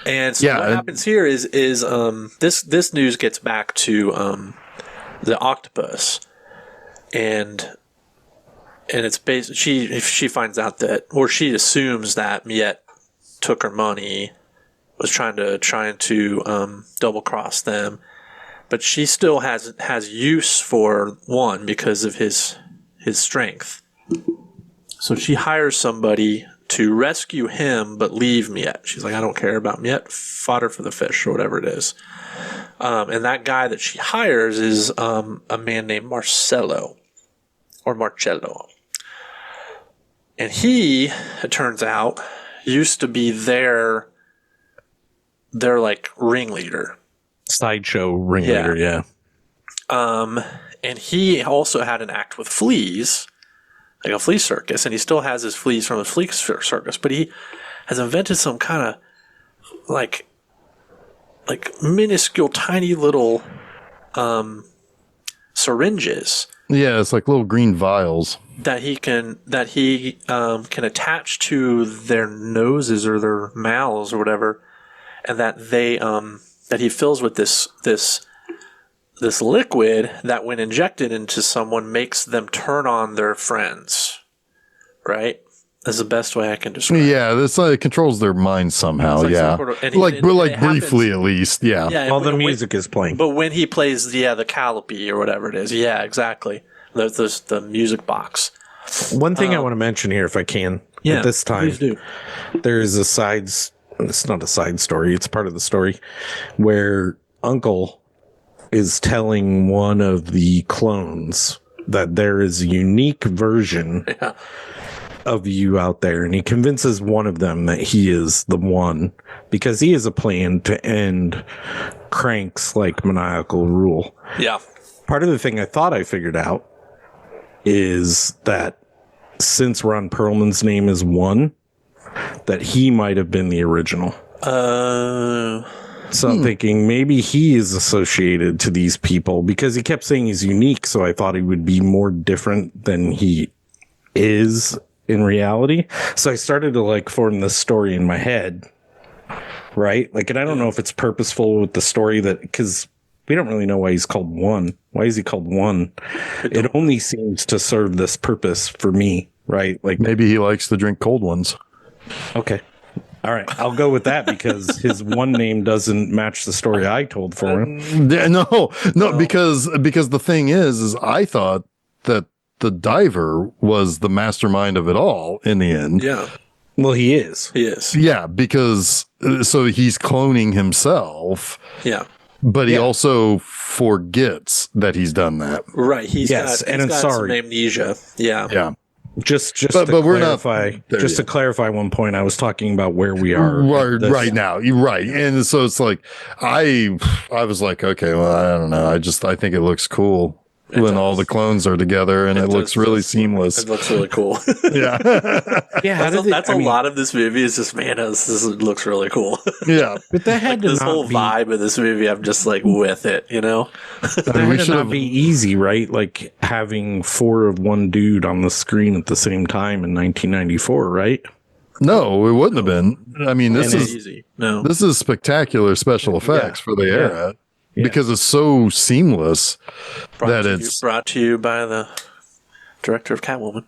And so what happens here is this news gets back to the octopus, and it's basically she finds out that, or she assumes that Miette took her money, was trying to double cross them, but she still has use for one because of his strength. So she hires somebody to rescue him, but leave Miette. She's like, I don't care about Miette, fodder for the fish, or whatever it is. And that guy that she hires is a man named Marcello. And he, it turns out, used to be their like ringleader. Sideshow ringleader, yeah. And he also had an act with fleas, like a flea circus, and he still has his fleas from the flea circus, but he has invented some kind of like minuscule, tiny little syringes. Yeah, it's like little green vials that he can attach to their noses or their mouths or whatever, and that he fills with this liquid that, when injected into someone, makes them turn on their friends. Right? That's the best way I can describe it. Yeah, this controls their mind somehow. Like yeah, briefly at least. Yeah. While the music is playing. But when he plays the calliope or whatever it is, yeah, exactly. The music box. One thing I want to mention here, if I can, at this time, please do. There is it's not a side story, it's part of the story, where Uncle is telling one of the clones that there is a unique version of you out there, and he convinces one of them that he is the one, because he has a plan to end Crank's like maniacal rule. Yeah. Part of the thing I thought I figured out is that since Ron Perlman's name is One, that he might have been the original. So I'm thinking maybe he is associated to these people, because he kept saying he's unique, so I thought he would be more different than he is in reality. So I started to like form this story in my head, right? Like, and I don't know if it's purposeful with the story, that because we don't really know why he's called One. Why is he called One? It only seems to serve this purpose for me, right? Like, maybe he likes to drink cold ones. Okay. All right. I'll go with that, because his one name doesn't match the story I told for him. No, because the thing is I thought that the diver was the mastermind of it all in the end. Yeah. Well, he is. He is. Yeah, because so he's cloning himself. Yeah. But he also forgets that he's done that. Right. He's got some sorry. amnesia. Yeah. Yeah. Just to clarify one point, I was talking about where we are right now. You're right. And so it's like, I was like, okay, well, I don't know. I think it looks cool when all the clones are together, and it looks really seamless. It looks really cool. Yeah. Yeah. That's a lot of this movie is just, man, this looks really cool. Yeah. But that had like this whole vibe of this movie, I'm just like with it, you know? That had to not be easy, right? Like having 4 of one dude on the screen at the same time in 1994, right? No, it wouldn't have been. I mean, this is easy. No. This is spectacular special effects for the era. Yeah. Because it's so seamless brought to you by the director of Catwoman.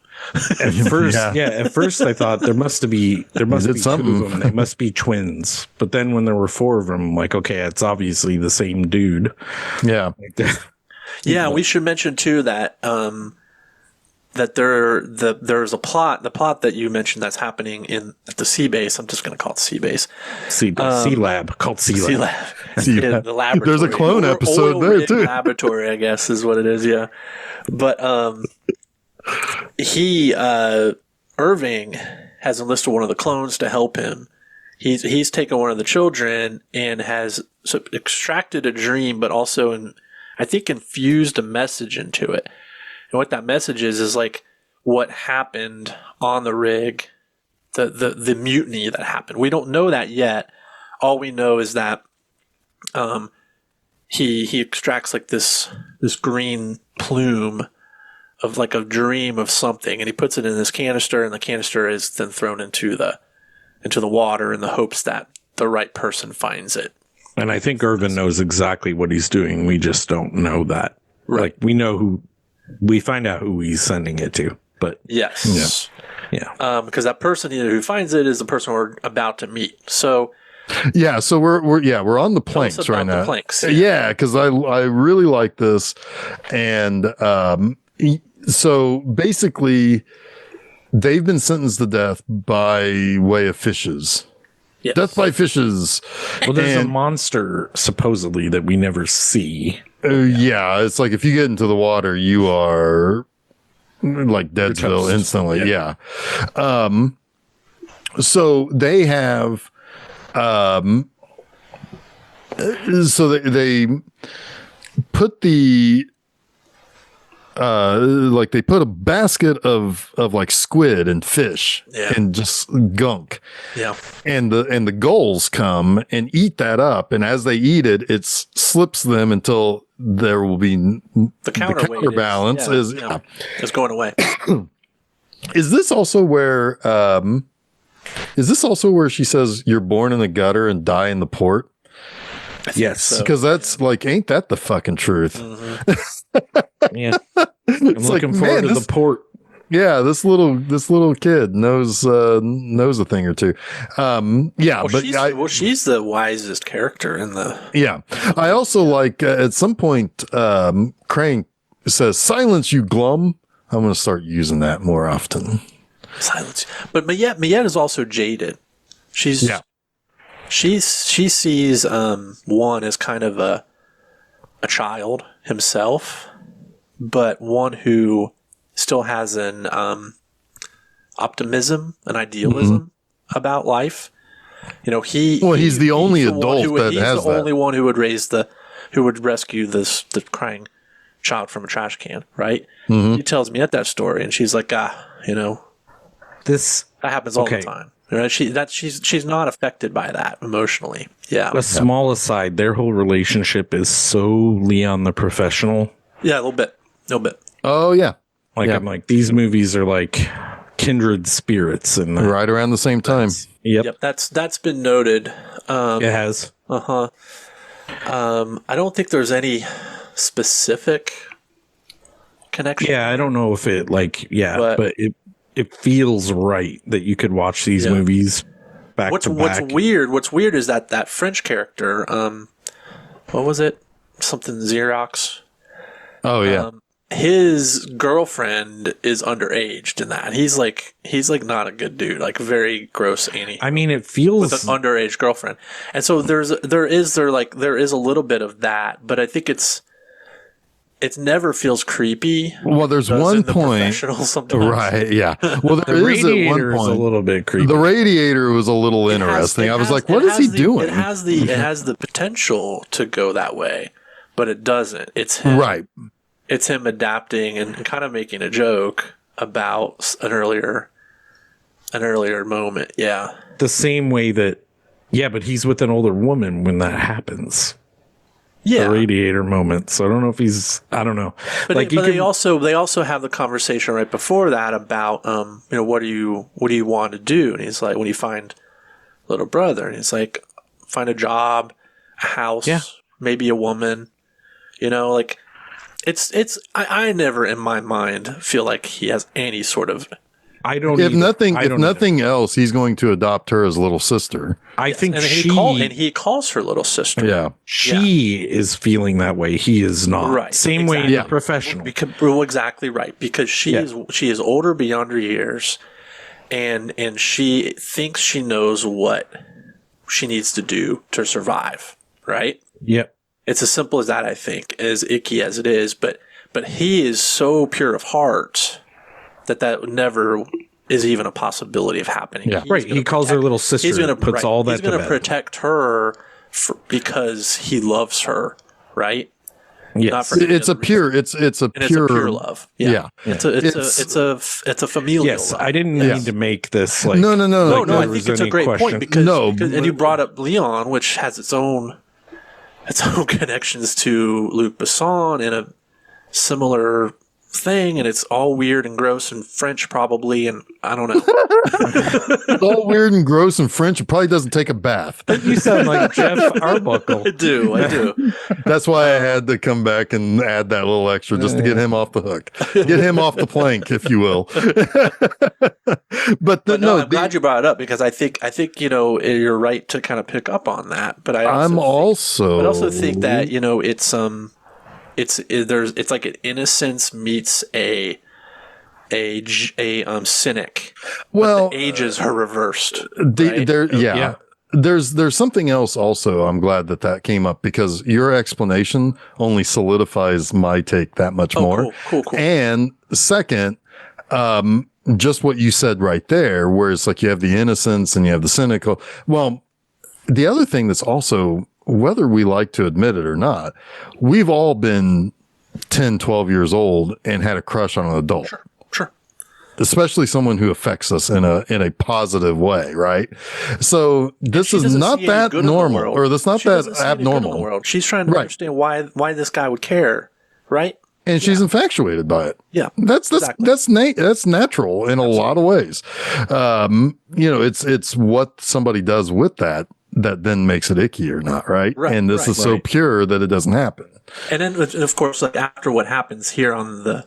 At first I thought there must be 2 of them. They must be twins. But then when there were 4 of them, I'm like, okay, it's obviously the same dude. Yeah. Yeah, we should mention too that that there's a plot, the plot that you mentioned that's happening at the sea base. I'm just going to call it sea base. Sea lab, called Sea Lab. In the laboratory. There's a clone episode there too. Laboratory, I guess, is what it is. Yeah. But Irving has enlisted one of the clones to help him. He's taken one of the children and has extracted a dream, but also I think infused a message into it. And what that message is like what happened on the rig, the mutiny that happened. We don't know that yet. All we know is that he extracts like this green plume of like a dream of something, and he puts it in this canister, and the canister is then thrown into the water in the hopes that the right person finds it. And I think Irvin knows exactly what he's doing. We just don't know that. Right. Like, we find out who he's sending it to, but yes. Yeah. Because that person who finds it is the person we're about to meet. So yeah, so we're on the planks right now. The planks, yeah, because I really like this, and so basically, they've been sentenced to death by way of fishes. Yes. Death by fishes. Well, there's a monster supposedly that we never see. Yeah, it's like if you get into the water, you are like Deadsville instantly. Yeah. So they have. So they put the like they put a basket of like squid and fish and just gunk. Yeah. And the gulls come and eat that up, and as they eat it, it slips them until there will be the counterbalance is going away. Is this also where she says you're born in the gutter and die in the port? Yes, because that's like, ain't that the fucking truth? Yeah, I'm looking forward to the port. Yeah, this little kid knows a thing or two. She's the wisest character in the. Yeah, I also like at some point, Crank says, "Silence, you glum." I'm going to start using that more often. Silence, but Miette is also jaded. She sees one as kind of a child himself, but one who still has an optimism, an idealism about life. You know, he's the only adult that has that. He's the only one who would rescue the crying child from a trash can, right? He tells Miette that story, and she's like, this that happens all the time. Right? She's not affected by that emotionally. Yeah. A small aside, their whole relationship is so Leon the Professional. Yeah, a little bit. Oh yeah. I'm like, these movies are like kindred spirits, and right around the same time. Yep. That's been noted. It has. I don't think there's any specific connection. Yeah, I don't know if it but it feels right that you could watch these movies back to back. What's weird is that French character, what was it? Something Xerox. Oh yeah. His girlfriend is underaged in that. He's like not a good dude, like very gross Annie. I mean, it feels with an underage girlfriend. And so there is a little bit of that, but I think it never feels creepy. Well, there's one point, right? Yeah. Well, there is at one point a little bit creepy. The radiator was a little interesting. I was like, "What is he doing?" It has the potential to go that way, but it doesn't. It's him, right. It's him adapting and kind of making a joke about an earlier moment. Yeah. The same way that, but he's with an older woman when that happens. Yeah. The radiator moment. So I don't know if I don't know. But they also have the conversation right before that about, what do you want to do? And he's like, when you find little brother, and he's like, find a job, a house, maybe a woman, I never in my mind feel like he has any sort of. I don't. If nothing else, he's going to adopt her as little sister. I think he calls her little sister. Yeah, she is feeling that way. He is not. Right. Same way. Yeah. Professional. Exactly right. Because she is older beyond her years, and she thinks she knows what she needs to do to survive. Right. Yep. It's as simple as that, I think, as icky as it is. But he is so pure of heart that never is even a possibility of happening. Yeah. Right. He calls her little sister. He's going to protect her because he loves her. Right. Yes. It's a pure love. Yeah. It's a familial. Yes. love. I didn't mean to make this like. No. I think it's a great point because and you brought up Leon, which has its own its own connections to Luc Besson in a similar thing, and it's all weird and gross and French probably, and I don't know. It's all weird and gross and French. It probably doesn't take a bath. You sound like Jeff Arbuckle. I do. That's why I had to come back and add that little extra just to get him off the hook, get him off the plank, if you will. But I'm glad you brought it up, because I think you're right to kind of pick up on that. But I also think that it's like an innocence meets a cynic. Well, the ages are reversed. Right? There's something else also. I'm glad that came up, because your explanation only solidifies my take that much more. Cool. And second, just what you said right there, where it's like you have the innocence and you have the cynical. Well, the other thing that's also, whether we like to admit it or not, we've all been 10, 12 years old and had a crush on an adult. Sure. Especially someone who affects us in a positive way, right? So this is not that normal, or that's not that abnormal. She's trying to understand why this guy would care, right? And she's infatuated by it. Yeah, that's natural in a lot of ways. It's what somebody does with that then makes it icky or not, right? And this is so pure that it doesn't happen. And then, of course, like after what happens here on the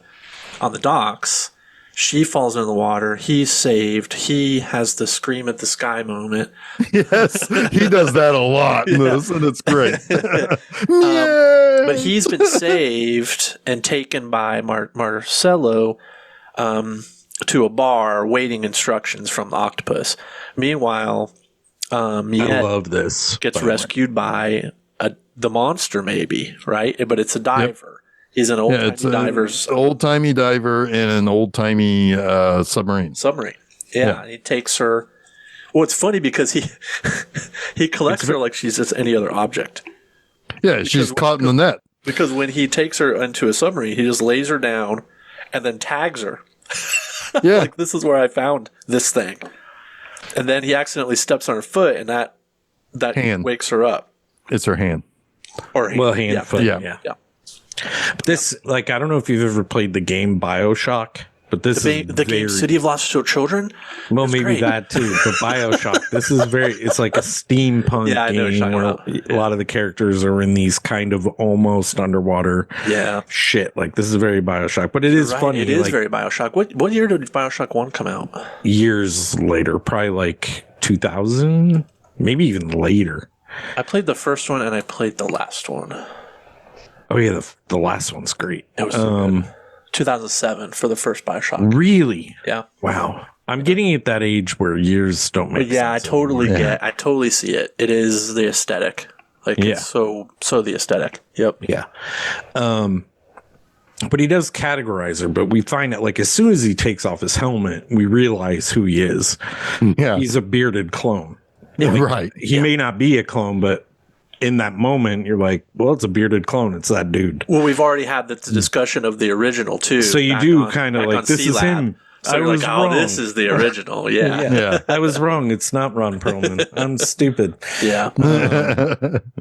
docks, she falls in the water. He's saved. He has the scream at the sky moment. Yes, he does that a lot in this, and it's great. But he's been saved and taken by Marcelo to a bar, waiting instructions from the octopus. Meanwhile, I love this. Gets rescued by the monster, maybe, right? But it's a diver. Yep. He's an old-timey diver in an old-timey submarine. Yeah. He takes her. Well, it's funny because he collects her like she's just any other object. Yeah, she's caught in the net. Because when he takes her into a submarine, he just lays her down and then tags her. Yeah. Like, this is where I found this thing. And then he accidentally steps on her foot, and that hand wakes her up. It's her hand. Or hand, foot. Yeah. But this, I don't know if you've ever played the game BioShock, but this is the game City of Lost Children. Well, maybe great. That too. But BioShock, this is it's like a steampunk game where a lot of the characters are in these kind of almost underwater shit. Like, this is very BioShock, but it is funny. It is very BioShock. What year did BioShock 1 come out? Years later, probably 2000, maybe even later. I played the first one and I played the last one. Oh yeah, the last one's great. It was 2007 for the first BioShock. Really? Yeah. Wow. I'm getting at that age where years don't make sense. Yeah, I totally see it. It is the aesthetic. It's so the aesthetic. Yep. Yeah. But he does categorize her, but we find out as soon as he takes off his helmet, we realize who he is. Yeah. He's a bearded clone. Right. He may not be a clone, but in that moment, you're like, well, it's a bearded clone. It's that dude. Well, we've already had the discussion of the original, too. So you do kind of this is him. So I was wrong. This is the original. Yeah. I was wrong. It's not Ron Perlman. I'm stupid. Yeah.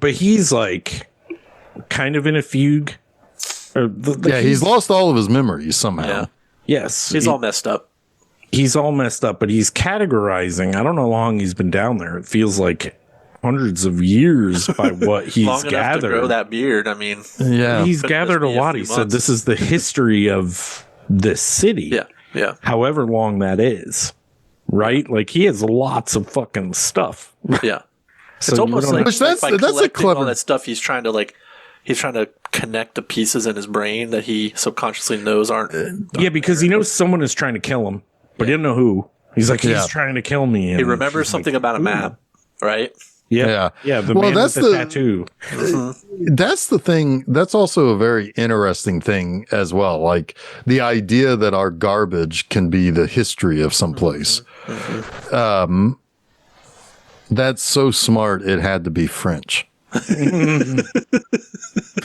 But he's kind of in a fugue. He's lost all of his memories somehow. Yeah. Yes. He's all messed up. He's all messed up, but he's categorizing. I don't know how long he's been down there. It feels like hundreds of years by what he's long gathered. Enough to grow that beard. I mean, he's gathered a lot. He said this is the history of this city. Yeah. However long that is, right? He has lots of fucking stuff. Yeah. So it's almost that's a clever all that stuff. He's trying to connect the pieces in his brain that he subconsciously knows aren't. Because he knows someone is trying to kill him, but he didn't know who. He's he's trying to kill me. He remembers something about a map, right? Yeah. The man with the tattoo. That's the thing. That's also a very interesting thing as well. The idea that our garbage can be the history of some place. That's so smart. It had to be French.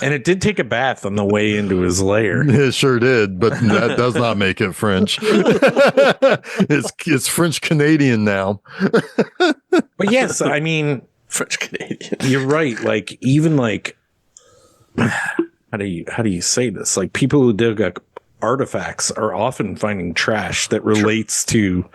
And it did take a bath on the way into his lair. It sure did, but that does not make it French. It's French Canadian now. But yes, I mean, French Canadian. You're right. Even how do you say this? Like, people who dig up artifacts are often finding trash that relates to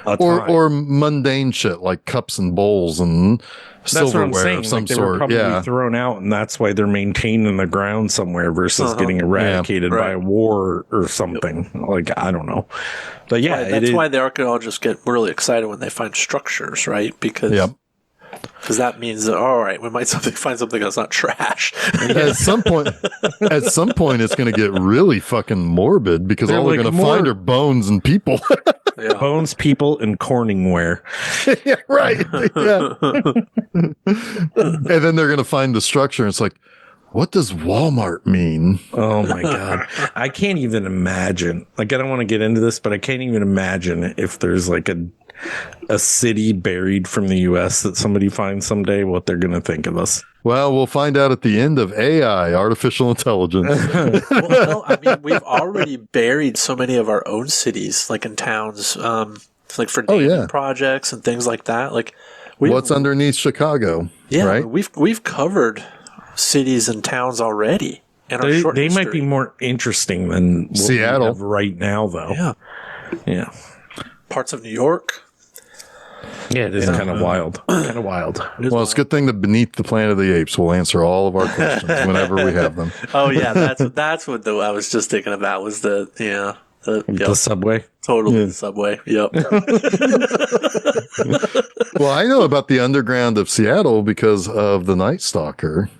a time. Or mundane shit like cups and bowls and silverware of some like, they sort. were probably thrown out, and that's why they're maintained in the ground somewhere versus getting eradicated by a war or something. Like, I don't know. But yeah, that's why the archaeologists get really excited when they find structures, right? Because that means that, all right, we might find something that's not trash. At some point, it's going to get really fucking morbid because all they're going to find are bones and people. Bones, people, and Corningware. Yeah, right. Yeah. And then they're going to find the structure. And it's like, what does Walmart mean? Oh my God. I can't even imagine. Like, I don't want to get into this, but I can't even imagine if there's like a city buried from the U.S. that somebody finds someday, what they're going to think of us. Well, we'll find out at the end of AI, artificial intelligence. Well, I mean, we've already buried so many of our own cities, like in towns, like for naming projects and things like that. Like, what's underneath Chicago? Yeah, right? We've covered cities and towns already. They might be more interesting than what Seattle we have right now, though. Yeah. Parts of New York. Yeah, it is kind of wild. Kind of wild. Well, it's a good thing that Beneath the Planet of the Apes will answer all of our questions whenever we have them. Oh yeah, that's what I was just thinking about was the subway. Totally the subway. Yep. Well, I know about the underground of Seattle because of the Night Stalker.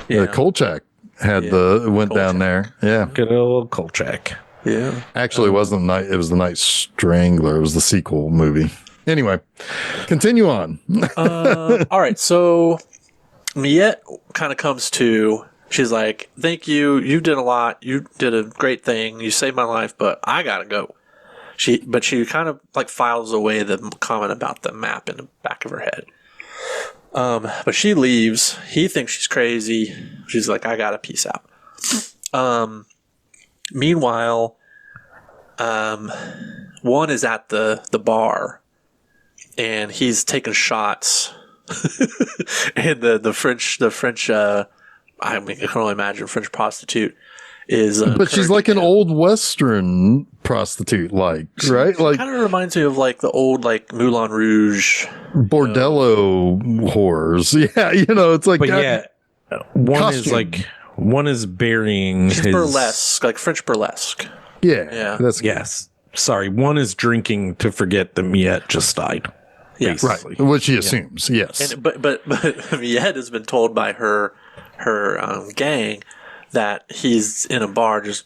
Yeah. Kolchak went down there. Yeah. Good old Kolchak. Yeah. Actually, it wasn't it was the Night Strangler. It was the sequel movie. Anyway, continue on. All right. So Miette kind of comes to, she's like, thank you. You did a lot. You did a great thing. You saved my life, but I got to go. She kind of like files away the comment about the map in the back of her head. But she leaves. He thinks she's crazy. She's like, I got to peace out. Meanwhile, one is at the bar, and he's taking shots, and the French, I mean, I can only imagine French prostitute is. But she's like an old Western prostitute, right? Like, kind of reminds me of like the old like Moulin Rouge bordello whores. Yeah, it's like. But one is burying his burlesque, like French burlesque. Yeah. Yes. Sorry, one is drinking to forget that Miette just died. Yes. Right. Which he assumes, yes. And, but Miette has been told by her gang that he's in a bar just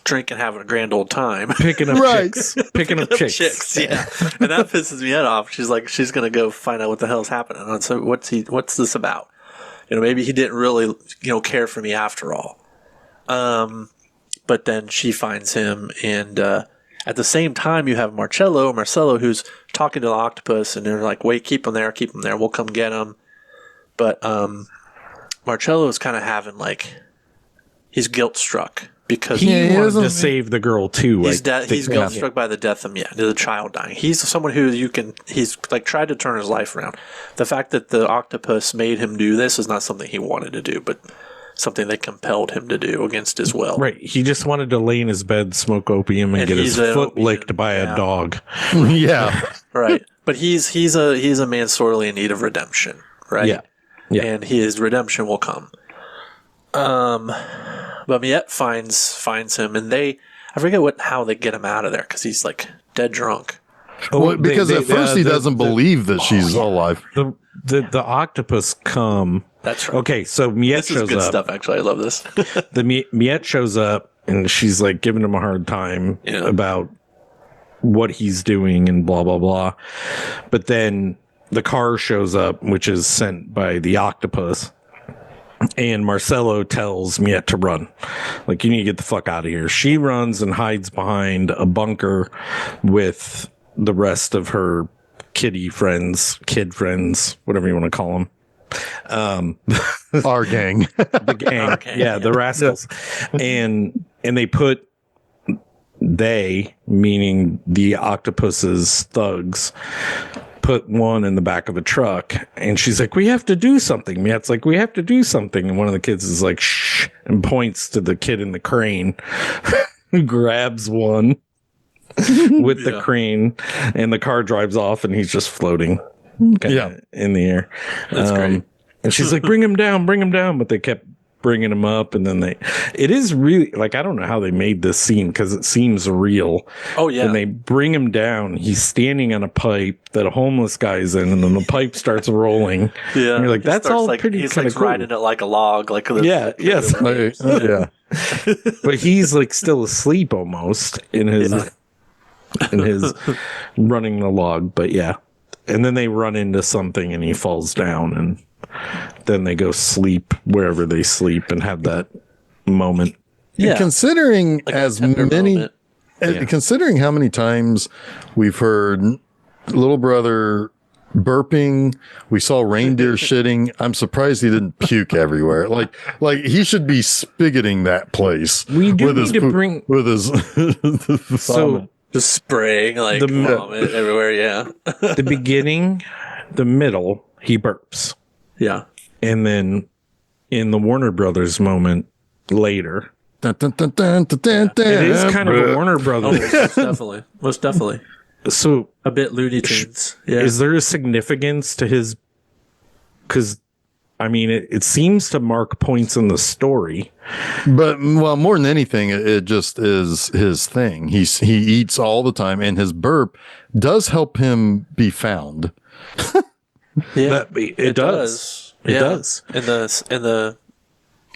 drinking, having a grand old time. Picking up chicks. Picking up chicks. Yeah. And that pisses Miette off. She's like, she's going to go find out what the hell's happening. And so what's this about? Maybe he didn't really, care for me after all. But then she finds him, and at the same time, you have Marcello, who's talking to the octopus, and they're like, wait, keep him there, we'll come get him. But Marcello is kind of having, like, he's guilt-struck, because he wanted to save the girl, too. He's guilt-struck by the death of the child dying. He's someone he's, like, tried to turn his life around. The fact that the octopus made him do this is not something he wanted to do, but something they compelled him to do against his will. Right. He just wanted to lay in his bed, smoke opium, and get his foot licked by a dog. Yeah. Right. But he's a man sorely in need of redemption, right? Yeah. Yeah. And his redemption will come. But Miette finds him, and I forget how they get him out of there, because he's like dead drunk. Well, because at first he doesn't believe that she's alive. The octopus come. That's right. Okay, so Miette shows up. This is good stuff, actually. I love this. The Miette shows up, and she's like giving him a hard time about what he's doing and blah, blah, blah. But then the car shows up, which is sent by the octopus. And Marcello tells Miette to run. Like, you need to get the fuck out of here. She runs and hides behind a bunker with the rest of her kid friends, whatever you want to call them. Our gang. The gang. Yeah, the rascals. And they, meaning the octopus's thugs, put one in the back of a truck, and she's like, "We have to do something." Matt's like, "We have to do something," and one of the kids is like, "Shh," and points to the kid in the crane, who grabs one with the crane, and the car drives off, and he's just floating, in the air. That's great. And she's like, bring him down," but they kept bringing him up, and then it is really, like, I don't know how they made this scene because it seems real. Oh yeah. And they bring him down, he's standing on a pipe that a homeless guy's in, and then the pipe starts rolling. Yeah. And you're like, that's all like, pretty he's kind like of cool. riding it like a log, like Yes. Yeah. But he's like still asleep almost in his running the log. But yeah. And then they run into something and he falls down, and then they go sleep wherever they sleep and have that moment. Yeah. And considering like as many, considering how many times we've heard little brother burping, we saw reindeer shitting. I'm surprised he didn't puke everywhere. Like he should be spigoting that place. We do need to bring with his so just spraying like vomit everywhere. Yeah. The beginning, the middle, he burps. Yeah. And then in the Warner Brothers moment later, it is kind of a Warner Brothers. Oh, most definitely. So a bit Looney Tunes. Yeah. Is there a significance to his? Because I mean, it seems to mark points in the story. But more than anything, it just is his thing. He eats all the time, and his burp does help him be found. Yeah, it does. It does in the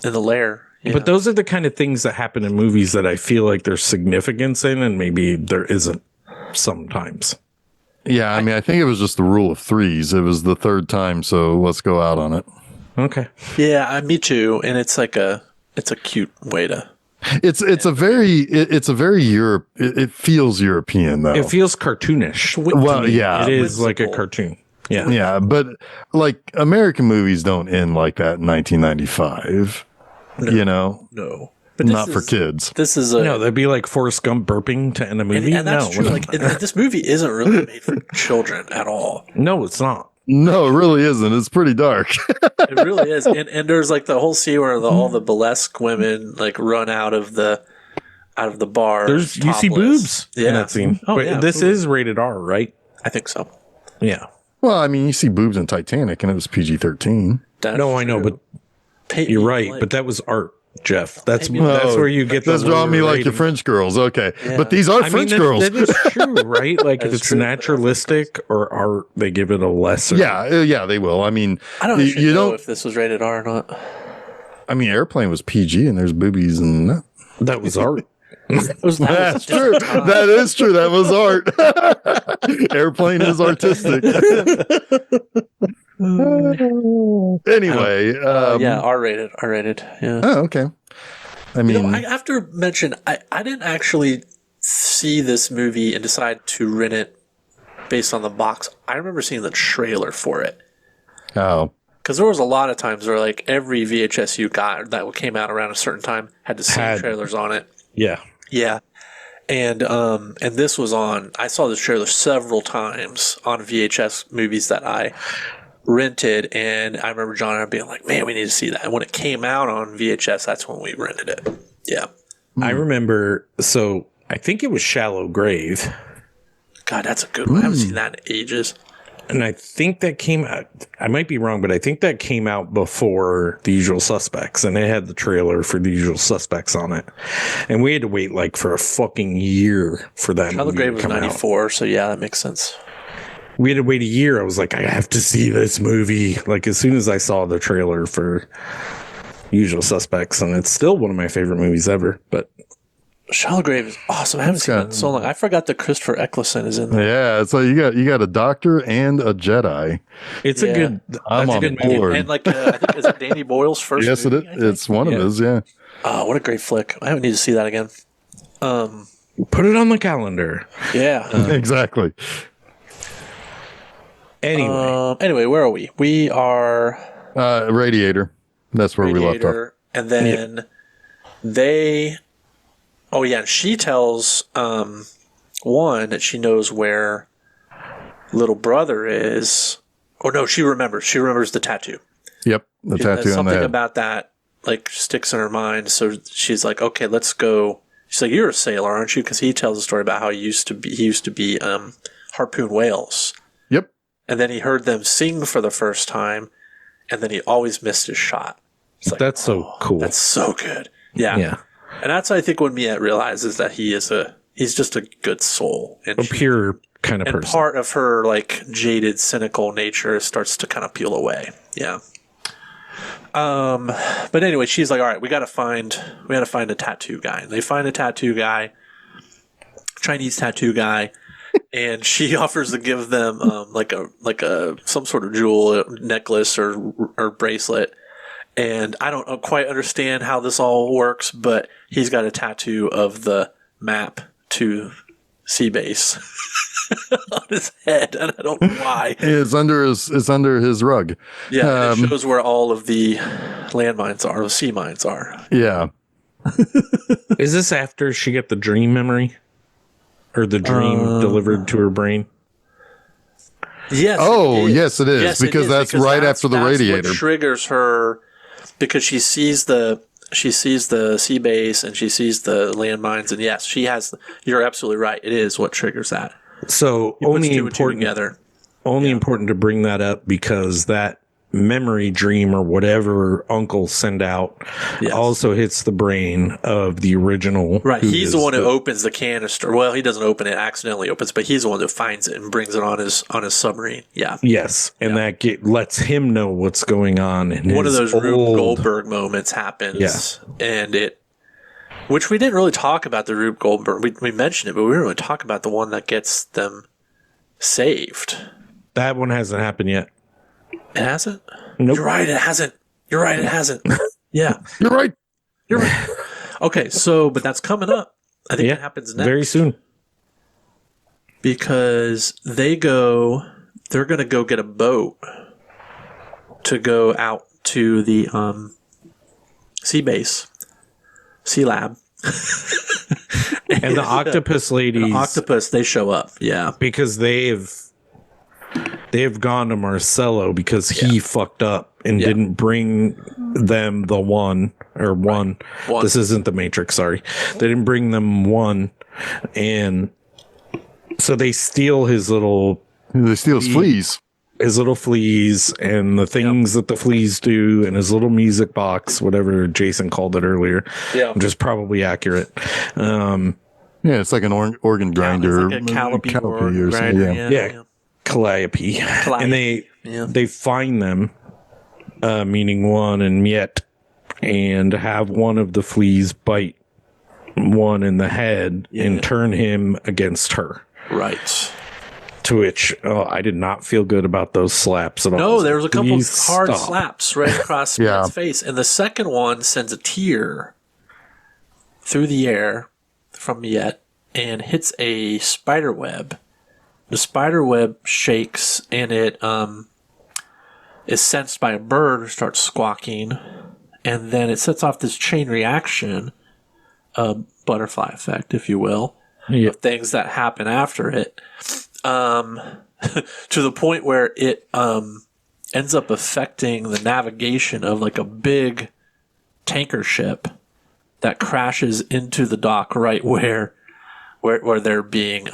lair. Yeah. But those are the kind of things that happen in movies that I feel like there's significance in, and maybe there isn't sometimes. Yeah, I mean, I think it was just the rule of threes. It was the third time, so let's go out on it. Okay. Yeah, me too. And it's a cute way to. It's a very Europe. It feels European though. It feels cartoonish. Well, yeah, it is like a cartoon. Yeah, yeah, but like American movies don't end like that in 1995. No. But not for kids. This is no. That'd be like Forrest Gump burping to end a movie. And that's true. Like this movie isn't really made for children at all. No, it's not. No, it really isn't. It's pretty dark. It really is. And there's like the whole scene where all the burlesque women like run out of the bar. You see boobs in that scene. Oh, but this is rated R, right? I think so. Yeah. Well, I mean, you see boobs in Titanic, and it was PG-13. No, I know, but you're right. But that was art, Jeff. That's where you get. That's drawing me like the French girls. Okay, but these are French girls. That is true, right? Like if it's naturalistic or art, they give it a lesser. Yeah, they will. I mean, I don't know if this was rated R or not. I mean, Airplane was PG, and there's boobies and that. That was art. That's true. That is true. That was art. Airplane is artistic. Anyway, R-rated. Yeah. Oh, okay. I mean, I have to mention, I didn't actually see this movie and decide to rent it based on the box. I remember seeing the trailer for it. Oh. Because there was a lot of times where like every VHS you got that came out around a certain time had the same trailers on it. Yeah. Yeah. And this was on, I saw this trailer several times on VHS movies that I rented, and I remember John and I being like, man, we need to see that. And when it came out on VHS, that's when we rented it. Yeah. I remember, so I think it was Shallow Grave. God, that's a good one. I haven't seen that in ages. And I think that came out, I might be wrong, but I think that came out before The Usual Suspects, and it had the trailer for The Usual Suspects on it. And we had to wait like for a fucking year for that Shallow Grave was 94, so yeah, that makes sense. We had to wait a year. I was like, I have to see this movie. Like as soon as I saw the trailer for Usual Suspects, and it's still one of my favorite movies ever, but Shallow Grave is awesome. I haven't seen it in so long. I forgot that Christopher Eccleston is in there. Yeah, it's like you got a doctor and a Jedi. It's a good. I'm on board. And like I think is it Danny Boyle's first? Yes, movie, it's one of his. Yeah. Oh, what a great flick! I need to see that again. Put it on the calendar. Yeah. Exactly. Anyway, where are we? We are Radiator. That's where we left off. And then they. Oh yeah, she tells one that she knows where little brother is, or no, she remembers the tattoo. Yep, the tattoo on the something head. about that like sticks in her mind. So she's like, okay, let's go. She's like, you're a sailor, aren't you? Because he tells a story about how he used to be harpoon whales. Yep. And then he heard them sing for the first time, and then he always missed his shot. It's like, That's so cool. That's so good. Yeah. Yeah. And that's, I think, when Miette realizes that he's just a good soul. And A pure kind of and person. part of her, like, jaded, cynical nature starts to kind of peel away. Yeah. But anyway, she's like, all right, we gotta find a tattoo guy. And they find a tattoo guy, Chinese tattoo guy, and she offers to give them like a some sort of jewel necklace or bracelet. And I don't quite understand how this all works, but he's got a tattoo of the map to Seabase on his head, and I don't know why. It's under his rug. Yeah, and it shows where all of the landmines are, the sea mines are. Yeah. Is this after she got the dream memory? Or the dream delivered to her brain? Yes. Yes, it is. Because that's right after the radiator. What triggers her, because she sees the sea base and she sees the landmines, and yes, she has. You're absolutely right. It is what triggers that. So only important to bring that up because that memory dream or whatever Uncle send out also hits the brain of the original. Right. He's the one who opens the canister. Well, he doesn't open it, accidentally opens, but he's the one who finds it and brings it on his submarine. Yeah. Yes. And that lets him know what's going on. And one of those Rube Goldberg moments happens. Yeah. And which we didn't really talk about the Rube Goldberg. We mentioned it, but we didn't really talk about the one that gets them saved. That one hasn't happened yet. It hasn't? Nope. You're right, it hasn't. Yeah. You're right. Okay, but that's coming up. I think it happens next. Very soon. Because they're going to go get a boat to go out to the sea base, sea lab. And the octopus ladies. They show up, yeah. Because they've gone to Marcello because he fucked up and didn't bring them the one. This isn't the Matrix, sorry. They didn't bring them one. And so they steal his fleas. His little fleas and the things that the fleas do and his little music box, whatever Jason called it earlier. Yeah. Which is probably accurate. It's like an organ grinder. It's like a calliope or something. Yeah. Calliope. And they find them, meaning Juan and Miette, and have one of the fleas bite one in the head and turn him against her. Right. To which I did not feel good about those slaps at all. No, there was a couple hard slaps right across Miette's face. And the second one sends a tear through the air from Miette and hits a spider web. The spider web shakes, and it is sensed by a bird who starts squawking, and then it sets off this chain reaction, butterfly effect, if you will, of things that happen after it, to the point where it ends up affecting the navigation of like a big tanker ship that crashes into the dock right where they're being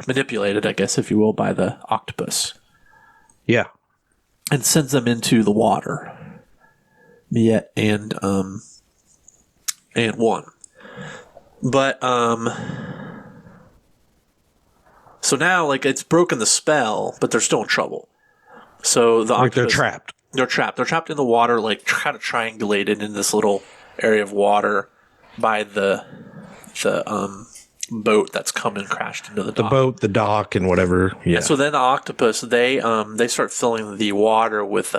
manipulated, I guess, if you will, by the octopus. Yeah. And sends them into the water. Miette and one. But so now it's broken the spell, but they're still in trouble. So the octopus, they're trapped. They're trapped in the water, kind of triangulated in this little area of water by the boat that's come and crashed into the dock. The boat, the dock, and whatever. Yeah. And so then the octopus, they start filling the water with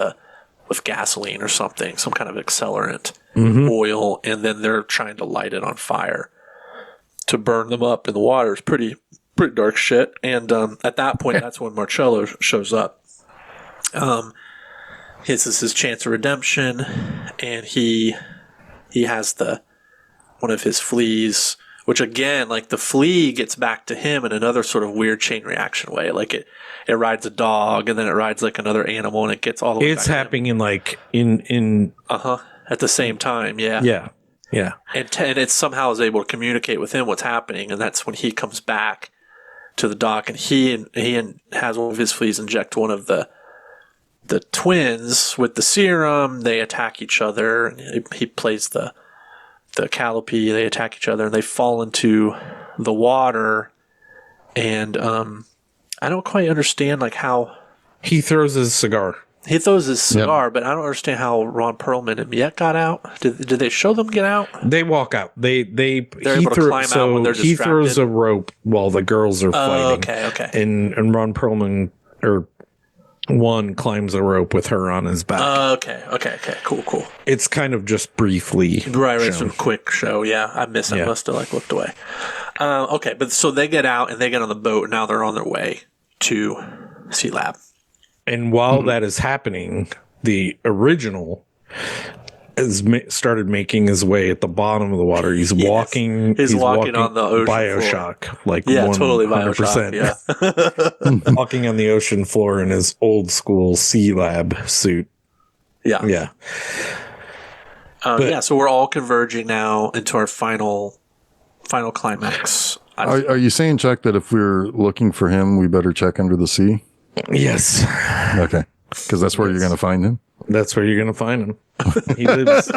gasoline or something, some kind of accelerant, oil, and then they're trying to light it on fire to burn them up in the water. It's pretty dark shit. And at that point, that's when Marcello shows up. His is his chance of redemption, and he has one of his fleas which again, like the flea gets back to him in another sort of weird chain reaction way. Like it rides a dog and then it rides like another animal and it gets all the way It's back happening in like in at the same time. Yeah. Yeah. Yeah. And it somehow is able to communicate with him what's happening. And that's when he comes back to the dock and he has one of his fleas inject one of the twins with the serum. They attack each other. And he plays the calliope. They attack each other and they fall into the water. And I don't quite understand like how he throws his cigar. He throws his cigar, but I don't understand how Ron Perlman and Miette got out. Did they show them get out? They walk out. They're able to climb out when they're distracted. He throws a rope while the girls are fighting. Okay. And Ron Perlman or one climbs a rope with her on his back. Okay. Cool. It's kind of just briefly. Right. It's a quick show. Yeah, I missed it. Must have looked away. Okay, but so they get out and they get on the boat. And now they're on their way to Sea Lab. And while that is happening, the original has started making his way at the bottom of the water. He's walking. He's walking on the ocean Bioshock, floor. Like totally Bioshock. Yeah, walking on the ocean floor in his old school Sea Lab suit. Yeah. So we're all converging now into our final climax. Are you saying, Chuck, that if we're looking for him, we better check under the sea? Yes. Okay. Because that's where you're going to find him? That's where you're going to find him. He lives.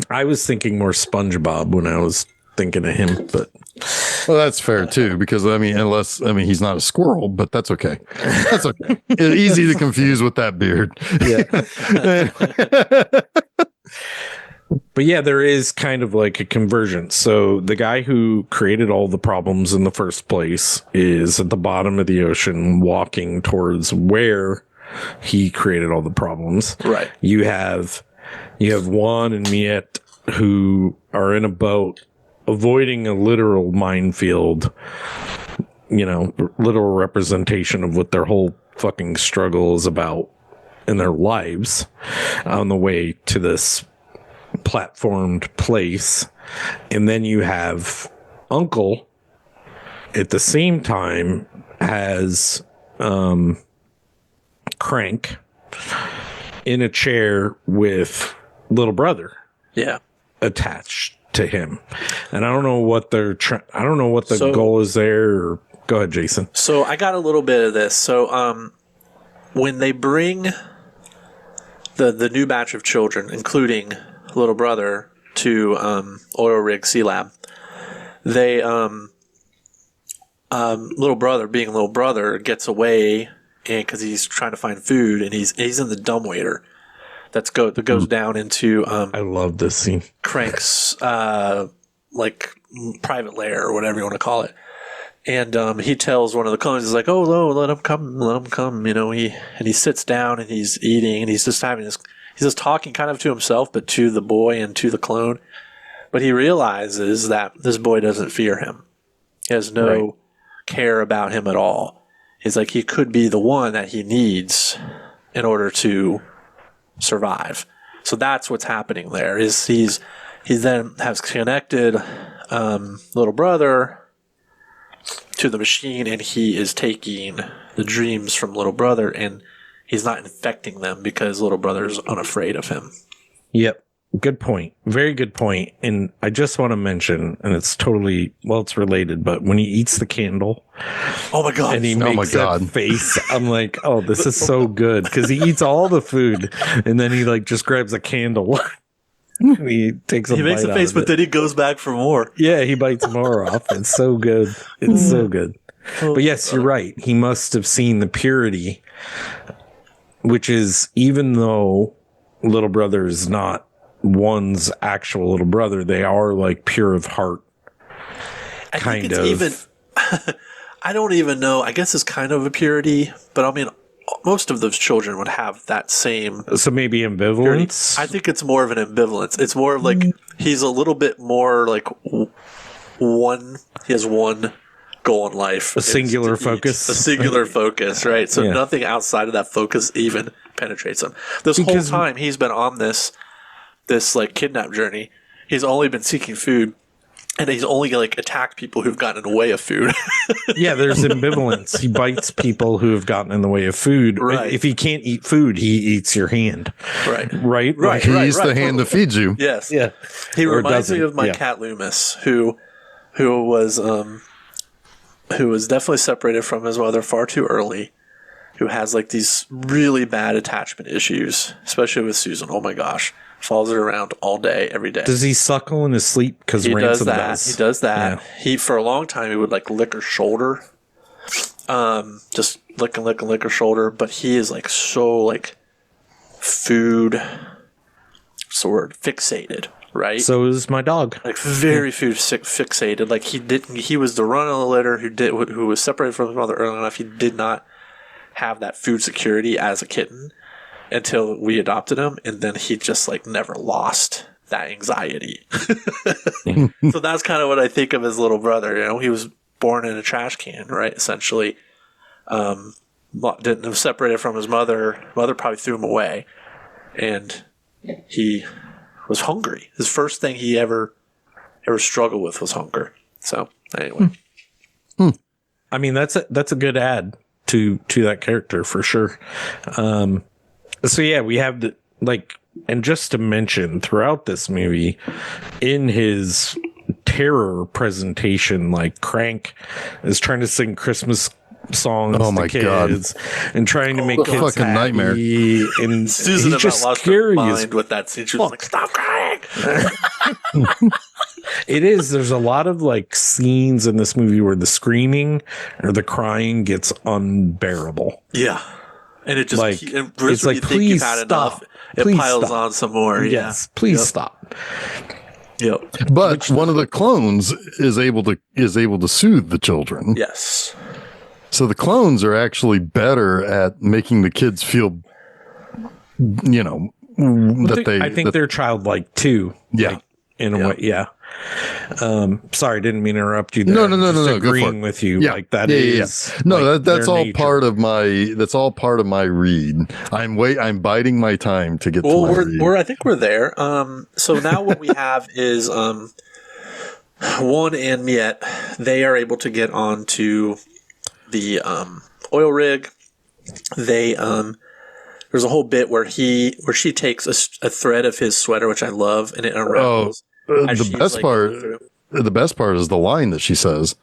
I was thinking more SpongeBob when I was thinking of him, but well, that's fair too. Because he's not a squirrel, but that's okay. That's okay. Easy to confuse with that beard. Yeah. But yeah, there is kind of like a convergence. So the guy who created all the problems in the first place is at the bottom of the ocean walking towards where he created all the problems. Right. You have Juan and Miette who are in a boat avoiding a literal minefield, literal representation of what their whole fucking struggle is about in their lives on the way to this platformed place. And then you have Uncle at the same time has Crank in a chair with little brother attached to him. And I don't know what the goal is there. Or, go ahead, Jason. So I got a little bit of this. So when they bring the new batch of children, including little brother, to oil rig Sea Lab, they little brother, being little brother, gets away and because he's trying to find food, and he's in the dumbwaiter that goes down into I love this scene. Crank's like private lair or whatever you want to call it. And he tells one of the clones, he's like, "Oh no, let him come." He sits down and he's eating and he's just talking kind of to himself, but to the boy and to the clone. But he realizes that this boy doesn't fear him. He has no care about him at all. He's like, he could be the one that he needs in order to survive. So that's what's happening there. He then has connected little brother to the machine, and he is taking the dreams from little brother, and he's not infecting them because little brother's unafraid of him. Yep. Good point. Very good point. And I just want to mention, and it's it's related, but when he eats the candle, oh my God, and he makes that face, I'm like, oh, this is so good, because he eats all the food and then he like just grabs a candle. He makes a face, but then he goes back for more. Yeah, he bites more off. It's so good. It's so good. But yes, you're right. He must have seen the purity, which is, even though little brother is not one's actual little brother, they are like pure of heart. I don't even know. I guess it's kind of a purity, but I mean, most of those children would have that same. So maybe ambivalence? Purity. I think it's more of an ambivalence. It's more of like, he's a little bit more like he has one goal in life. A singular focus. A singular focus, right? So nothing outside of that focus even penetrates him. Whole time he's been on this this like kidnap journey, he's only been seeking food, and he's only like attacked people who've gotten in the way of food. Yeah, there's ambivalence. He bites people who have gotten in the way of food. Right. If he can't eat food, he eats your hand. Right. Right. Right. He eats the hand that feeds you. Yes. Yeah. He Or reminds me doesn't. of my Yeah. cat Loomis, who was definitely separated from his mother far too early, who has like these really bad attachment issues, especially with Susan. Oh my gosh. Follows her around all day, every day. Does he suckle in his sleep? Because He does Ransom that. does. He does that. Yeah. He, for a long time, he would like lick her shoulder. Just lick her shoulder. But he is like so like food, what's the word, fixated, right? So is my dog. Like very food fixated. Like he was the run on the litter who was separated from his mother early enough. He did not have that food security as a kitten until we adopted him, and then he just like never lost that anxiety. So that's kind of what I think of his little brother. You know, he was born in a trash can, right? Essentially, was separated from his mother. Mother probably threw him away, and he was hungry. His first thing he ever struggled with was hunger. So anyway, I mean, that's a good add to that character for sure. So yeah, we have the like, and just to mention throughout this movie, in his terror presentation, like Crank is trying to sing Christmas songs to kids and trying to make kids fucking happy. nightmare. Susan And he's about just lost scary her as mind with that scene. She was like, "Stop crying!" it is. There's a lot of like scenes in this movie where the screaming or the crying gets unbearable. Yeah. And it just Like, it's like, you think you've please had stop. enough. It Please piles stop. on some more. Yes, please Yep. stop. Yep. But one of the clones is able to soothe the children. Yes. So the clones are actually better at making the kids feel, you know, I think they're childlike too. Yeah. Like, in a way. Yeah. Sorry, didn't mean to interrupt you there. No, I'm just go for agreeing it. with you. Yeah. Like that Yeah, is. yeah. No, like, that's their all nature. part of my read. I'm biding my time to get to my read. I think we're there. So now what we have is Juan and Miet. They are able to get onto the oil rig. They there's a whole bit where she takes a thread of his sweater, which I love, and it unravels. The best part is the line that she says,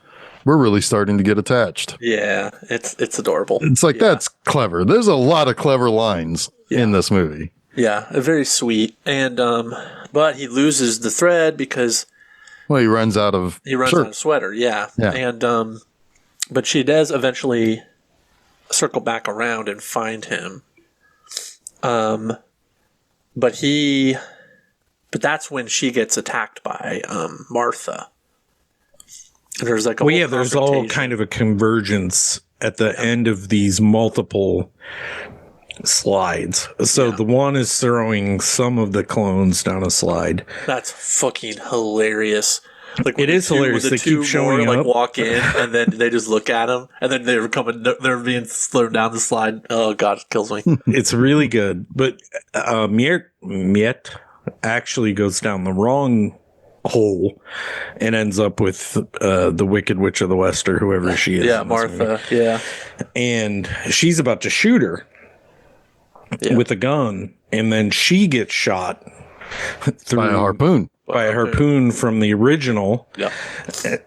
"We're really starting to get attached." Yeah, it's adorable. It's like, that's clever. There's a lot of clever lines in this movie. Yeah, very sweet. And but he loses the thread because Well, he runs out of out of sweater. Yeah. And but she does eventually circle back around and find him. But that's when she gets attacked by Martha. And there's like there's all kind of a convergence at the end of these multiple slides. So the one is throwing some of the clones down a slide. That's fucking hilarious. Like it is hilarious. They keep showing more, up. like walk in and then they just look at him and then they're being slowed down the slide. Oh God, it kills me. It's really good. But Miet actually goes down the wrong hole and ends up with the Wicked Witch of the West or whoever she is. Yeah, Martha. Yeah. And she's about to shoot her with a gun, and then she gets shot by a harpoon. By a harpoon from the original. Yeah.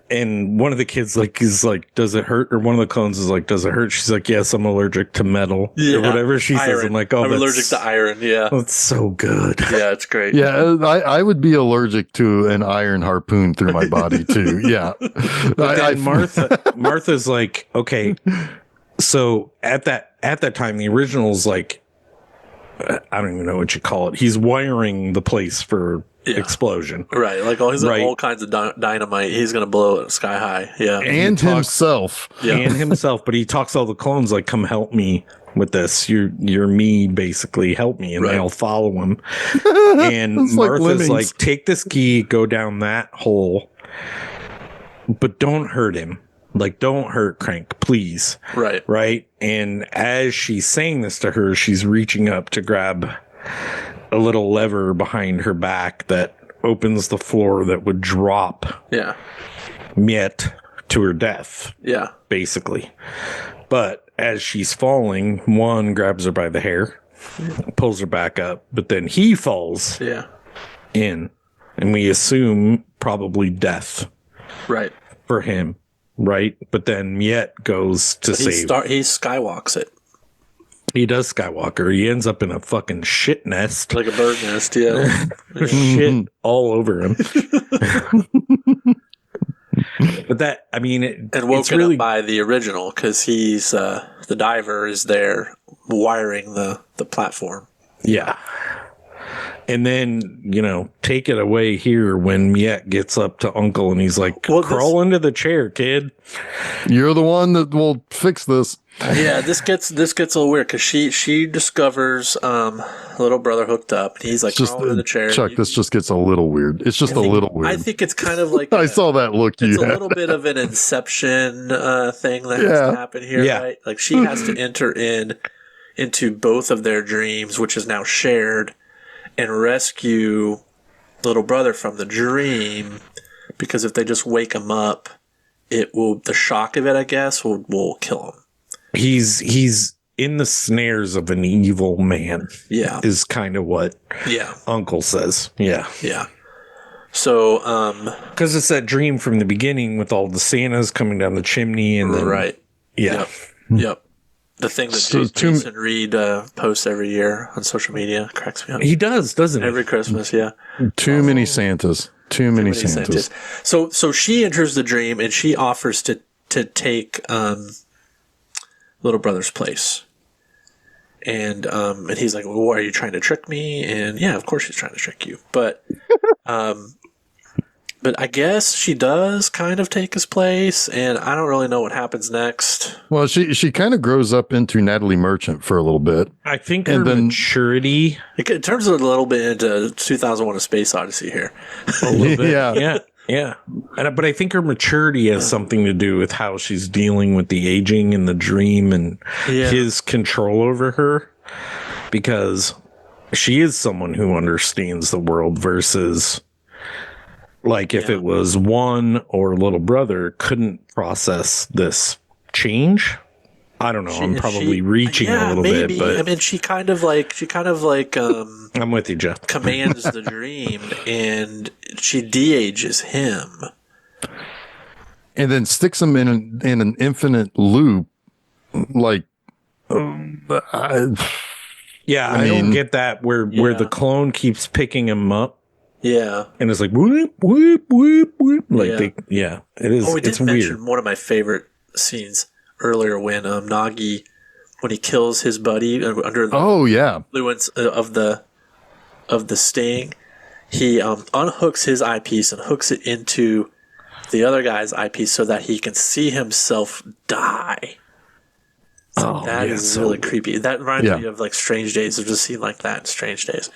And one of the kids is like, does it hurt? Or one of the clones is like, does it hurt? She's like, yes, I'm allergic to metal. Or whatever she says. I'm like, I'm allergic to iron. Yeah. That's so good. Yeah, it's great. Yeah, I would be allergic to an iron harpoon through my body too. Yeah. But then Martha's like, okay. So at that time, the original's like, I don't even know what you call it. He's wiring the place for explosion. Right. Like all kinds of dynamite. He's going to blow it sky high. Yeah. And himself. Yeah. And himself. But he talks to all the clones like, come help me with this. You're me, basically. Help me. And they all follow him. And Martha's like, take this key, go down that hole, but don't hurt him. Like, don't hurt Crank, please. Right. Right. And as she's saying this to her, she's reaching up to grab a little lever behind her back that opens the floor that would drop Miette to her death. Yeah. Basically. But as she's falling, one grabs her by the hair, pulls her back up, but then he falls in. And we assume probably death. Right. For him. Right? But then Miette goes to save. He skywalks it. He does Skywalker. He ends up in a fucking shit nest. Like a bird nest, yeah. Shit all over him. But that, I mean, and woken up by the original, because he's the diver is there wiring the platform. Yeah. And then, you know, take it away here when Miette gets up to Uncle and he's like, crawl into the chair, kid. You're the one that will fix this. Yeah, this gets a little weird because she discovers little brother hooked up. And he's like, crawling into the chair. Chuck, this just gets a little weird. It's just a little weird. I think it's kind of like I saw that look. It's a little bit of an Inception thing that has to happen here, right? Like she has to enter into both of their dreams, which is now shared, and rescue little brother from the dream, because if they just wake him up, the shock of it, I guess, will kill him. He's in the snares of an evil man. Yeah. Is kind of what Uncle says. Yeah. Yeah. So, because it's that dream from the beginning with all the Santas coming down the chimney and then, right. Yeah. Yep. The thing that Jason Reed posts every year on social media cracks me up. He does, doesn't he? Every Christmas, yeah. Too many Santas. Too many Santas. So she enters the dream and she offers to take little brother's place. And he's like, well, are you trying to trick me? And yeah, of course she's trying to trick you. But but I guess she does kind of take his place, and I don't really know what happens next. Well, she kind of grows up into Natalie Merchant for a little bit. I think her maturity... It turns a little bit into 2001: A Space Odyssey here. A little bit. Yeah. But I think her maturity has something to do with how she's dealing with the aging and the dream and his control over her, because she is someone who understands the world versus... Like if it was one or little brother couldn't process this change. I don't know. I'm probably reaching a little bit, but I mean, she kind of like I'm with you, Jeff. Commands the dream, and she de-ages him, and then sticks him in an infinite loop. Like, I don't get that where the clone keeps picking him up. Yeah. And it's like, whoop, whoop, whoop, whoop. Like, it is. Oh, we it's did mention weird. One of my favorite scenes earlier when Nagi, when he kills his buddy under the influence of the sting, he unhooks his eyepiece and hooks it into the other guy's eyepiece so that he can see himself die. So that is really creepy. That reminds me of like Strange Days. There's a scene like that in Strange Days.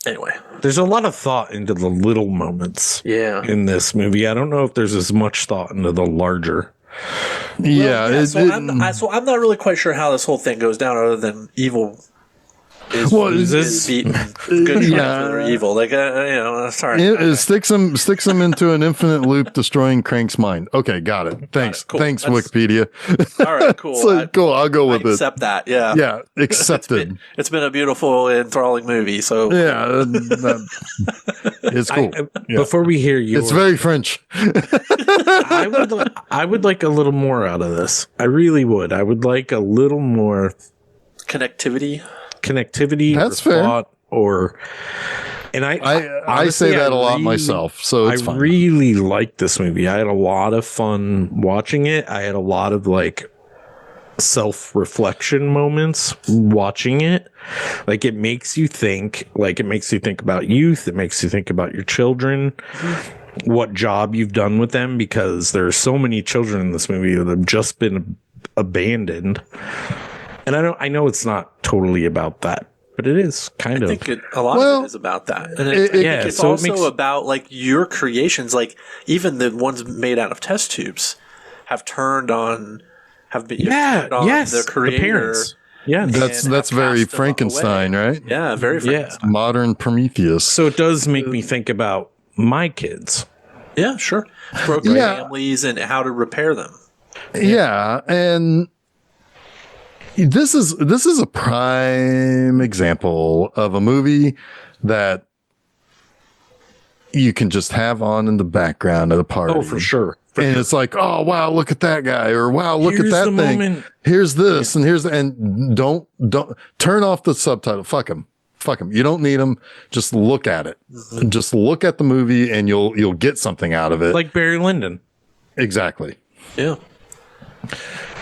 Anyway, there's a lot of thought into the little moments in this movie. I don't know if there's as much thought into the larger. So I'm not really quite sure how this whole thing goes down, other than evil is beaten. Good for evil. Like sorry. It sticks them into an infinite loop, destroying Crank's mind. Okay, got it. Thanks, cool. Thanks, Wikipedia. All right, cool. Cool. I'll go with it. Accept that. Yeah. Yeah. Accepted. It's been a beautiful, enthralling movie. So it's cool. Before we hear you, it's very French. I would like a little more out of this. I really would. I would like a little more connectivity. That's or fair. Thought and I say that a lot myself, so it's fine. I really liked this movie. I had a lot of fun watching it. I had a lot of like self-reflection moments watching it. Like it makes you think about youth. It makes you think about your children, what job you've done with them, because there are so many children in this movie that have just been abandoned. And I know it's not totally about that, but it is kind of. I think a lot of it is about that. And it's also about like your creations, like even the ones made out of test tubes have turned on their creator. The parents. Yeah. That's very passed them Frankenstein, away. right? Yeah, very Frankenstein. Modern Prometheus. So it does make me think about my kids. Yeah, sure. Broken families and how to repair them. Yeah, and this is a prime example of a movie that you can just have on in the background at a party. Oh, for sure. And it's like, oh wow, look at that guy, or wow, look at that thing. Moment. Here's this, and and don't turn off the subtitle. Fuck him. You don't need them. Just look at it. Mm-hmm. Just look at the movie, and you'll get something out of it. Like Barry Lyndon. Exactly. Yeah.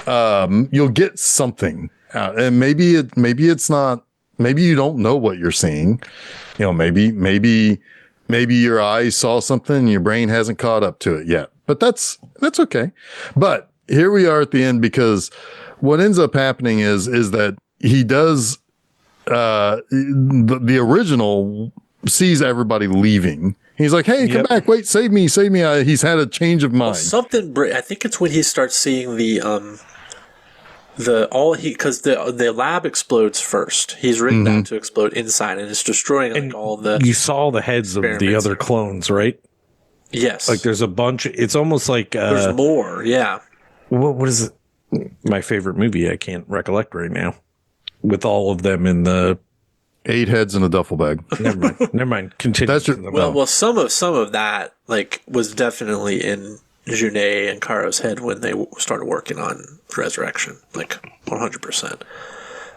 You'll get something out, and maybe it's not. Maybe you don't know what you're seeing. You know, maybe your eyes saw something, and your brain hasn't caught up to it yet. But that's okay. But here we are at the end, because what ends up happening is that he does. The original sees everybody leaving. He's like, "Hey, come back! Wait, save me! He's had a change of mind." I think it's when he starts seeing because the lab explodes first. He's written that to explode inside, and it's destroying all the. You saw the heads of the other clones, right? Yes. Like there's a bunch. It's almost like there's more. Yeah. What is it? My favorite movie. I can't recollect right now. With all of them in the 8 heads in a duffel bag. Never mind. Continue. Well, some of that was definitely in Junet and Caro's head when they started working on Resurrection, 100%.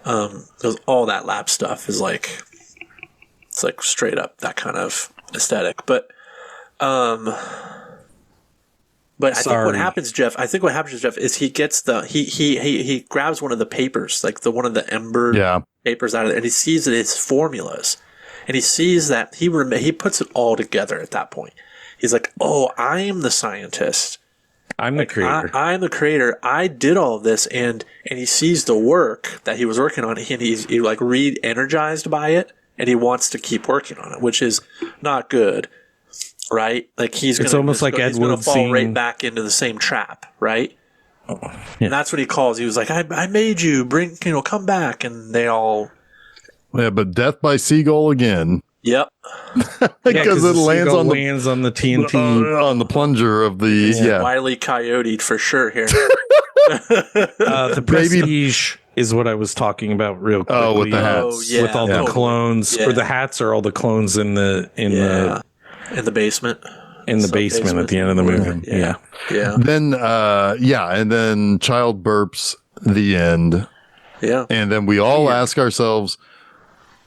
Because all that lab stuff is it's straight up that kind of aesthetic. But I think what happens, Jeff, is he gets he grabs one of the papers, one of the ember papers out of it, and he sees that it's formulas. And he sees that he puts it all together at that point. He's like, "Oh, I am the scientist. I'm the creator. I'm the creator. I did all of this." And he sees the work that he was working on, and he's re-energized by it, and he wants to keep working on it, which is not good. Right? It's almost like Ed Wood fall right back into the same trap, right? Oh, yeah. And that's what he calls. He was like, I made you come back. And they all. Yeah, but death by seagull again. Yep. Because it lands on the TNT. On the plunger of the. Wile E. Coyote for sure here. The Prestige is what I was talking about real quickly. Oh, with the hats. With all the clones. Or the hats are all the clones in the in the basement. In the basement at the end of the movie. Yeah. Then, and then child burps the end. Yeah. And then we all ask ourselves,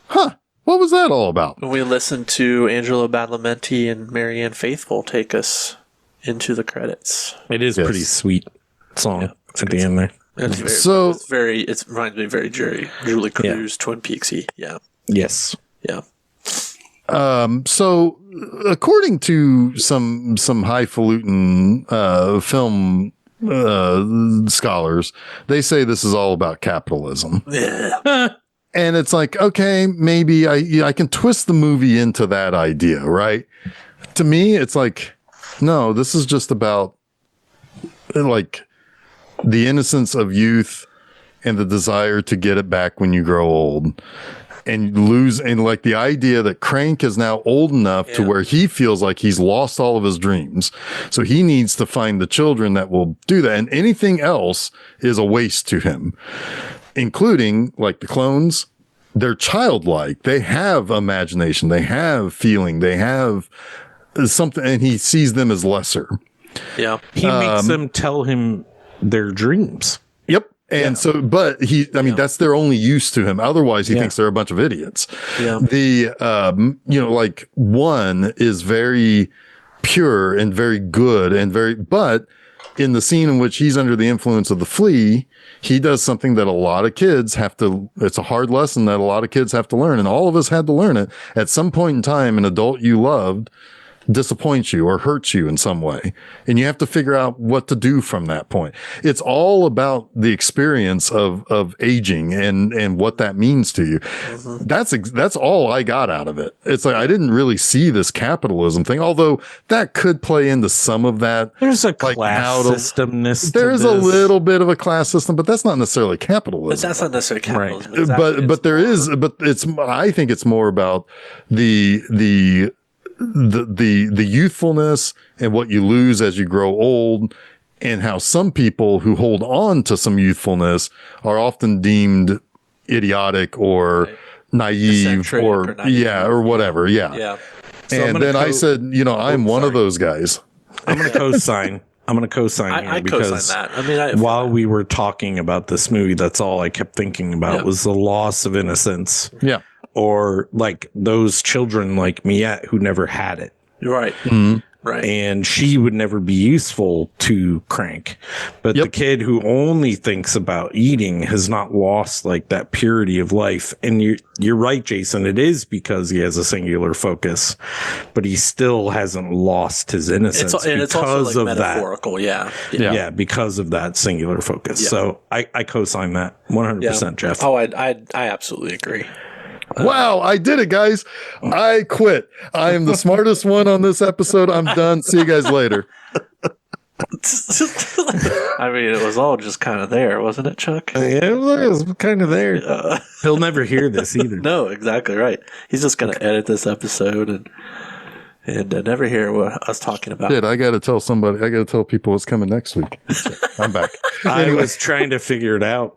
what was that all about? We listened to Angelo Badalamenti and Marianne Faithfull take us into the credits. It is pretty sweet song at the end there. It reminds me very Julie Cruz, Twin Peaksy. Yeah. Yes. Yeah. So according to some highfalutin film scholars, they say this is all about capitalism. Yeah. And it's like, okay, maybe I can twist the movie into that idea, right? To me, it's like, no, this is just about the innocence of youth and the desire to get it back when you grow old. And the idea that Crank is now old enough to where he feels like he's lost all of his dreams. So he needs to find the children that will do that. And anything else is a waste to him, including the clones. They're childlike. They have imagination. They have feeling. They have something, and he sees them as lesser. Yeah. He makes them tell him their dreams. Yep. And but that's their only use to him. Otherwise, he thinks they're a bunch of idiots. Yeah. One is very pure and very good but in the scene in which he's under the influence of the flea, he does something that a lot of kids it's a hard lesson that a lot of kids have to learn. And all of us had to learn it at some point in time. An adult you loved disappoints you or hurts you in some way. And you have to figure out what to do from that point. It's all about the experience of aging and what that means to you. That's all I got out of it. It's like, I didn't really see this capitalism thing, although that could play into some of that. There's a class systemness. There's a little bit of a class system, but that's not necessarily capitalism. But that's not necessarily capitalism. Right. Exactly. I think it's more about the youthfulness and what you lose as you grow old, and how some people who hold on to some youthfulness are often deemed idiotic or naive or whatever. Yeah. So and then I said, I'm one of those guys. I'm going to co-sign. I because co-sign that. I mean, while we were talking about this movie, that's all I kept thinking about was the loss of innocence. Yeah. Or like those children like Miette who never had it. Right. Mm-hmm. Right. And she would never be useful to Crank. But the kid who only thinks about eating has not lost like that purity of life. And you're right, Jason. It is because he has a singular focus, but he still hasn't lost his innocence it's also like of metaphorical. that. Yeah. Because of that singular focus. Yeah. So I co-sign that 100%, Jeff. Oh, I absolutely agree. Wow, I did it, guys. I quit. I am the smartest one on this episode. I'm done. See you guys later. I mean, it was all just kind of there, wasn't it, Chuck? Yeah, it was kind of there. He'll never hear this either. No, exactly right. He's just going to edit this episode and never hear what us talking about. I got to tell somebody. I got to tell people what's coming next week. So, I'm back. I was trying to figure it out.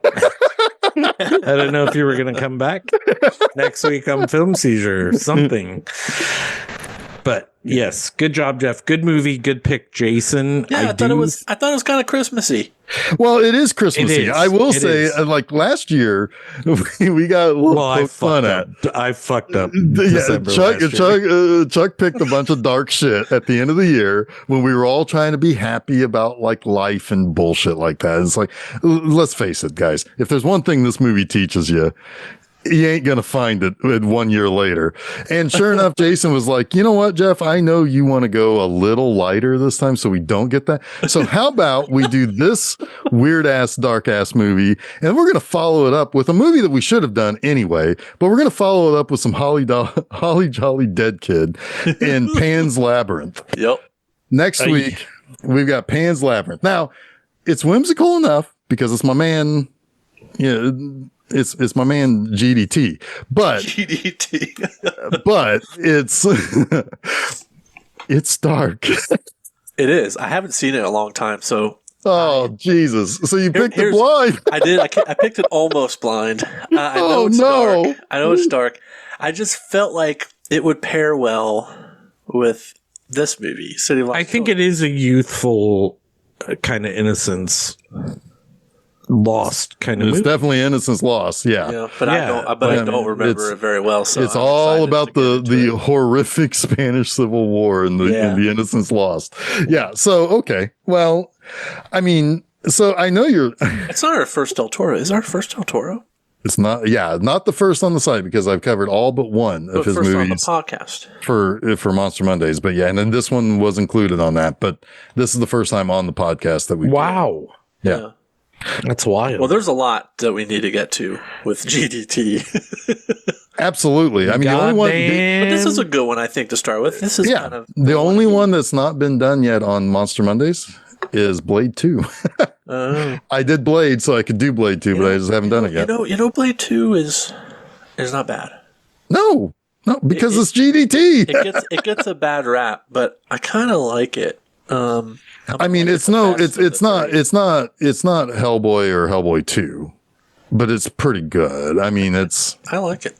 I don't know if you were going to come back next week on Film Seizure or something. But yes, good job, Jeff. Good movie. Good pick, Jason. Yeah, I thought it was kind of Christmassy. Well, it is Christmassy. I will say, like last year, we got a little fun at. I fucked up. Chuck picked a bunch of dark shit at the end of the year when we were all trying to be happy about like life and bullshit like that. It's like, let's face it, guys. If there's one thing this movie teaches you, you ain't going to find it 1 year later. And sure enough, Jason was like, you know what, Jeff, I know you want to go a little lighter this time so we don't get that. So how about we do this weird ass, dark ass movie, and we're going to follow it up with a movie that we should have done anyway, but we're going to follow it up with some Holly Jolly Dead Kid and Pan's Labyrinth. Yep. Next week, we've got Pan's Labyrinth. Now, it's whimsical enough because it's my man, it's my man GDT, but but it's dark. It is. I haven't seen it in a long time, so. Jesus! So you picked it blind. I did. I picked it almost blind. I know it's dark. I know it's dark. I just felt like it would pair well with this movie, City of Lost I think it is a youthful kind of innocence. Lost kind of it's movie. Definitely Innocence Lost, but I don't remember it very well. So it's all about the horrific Spanish Civil War and the Innocence Lost. Yeah. So okay. Well, I mean, so I know you're. It's not our first Del Toro. Is it our first Del Toro? It's not. Yeah, not the first on the site because I've covered all but one of his movies on the podcast for Monster Mondays. But yeah, and then this one was included on that. But this is the first time on the podcast that we. Wow. Yeah. That's wild. Well, there's a lot that we need to get to with GDT. Absolutely. I mean, the only one. But this is a good one, I think, to start with. This is kind of the only one that's not been done yet on Monster Mondays is Blade 2. I did Blade, so I could do Blade 2, but I just haven't done it yet. You know, Blade 2 is not bad. No, because it's GDT. It gets a bad rap, but I kind of like it. I mean, it's not Hellboy or Hellboy 2, but it's pretty good. I mean, I like it.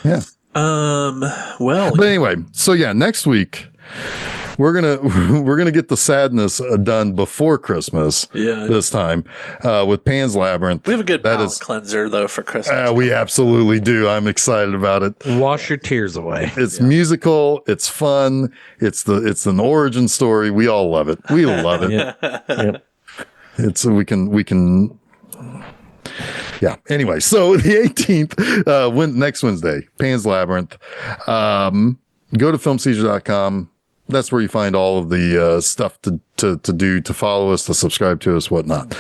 Yeah. But anyway, so yeah, next week we're gonna get the sadness done before Christmas. Yeah. This time with Pan's Labyrinth. We have a good palate cleanser though for Christmas. We absolutely do. I'm excited about it. Wash your tears away. It's musical. It's fun. It's an origin story. We all love it. We love it. Yep. It's we can. Yeah. Anyway, so the 18th, next Wednesday, Pan's Labyrinth. Go to filmseizure.com. That's where you find all of the stuff to do, to follow us, to subscribe to us, whatnot.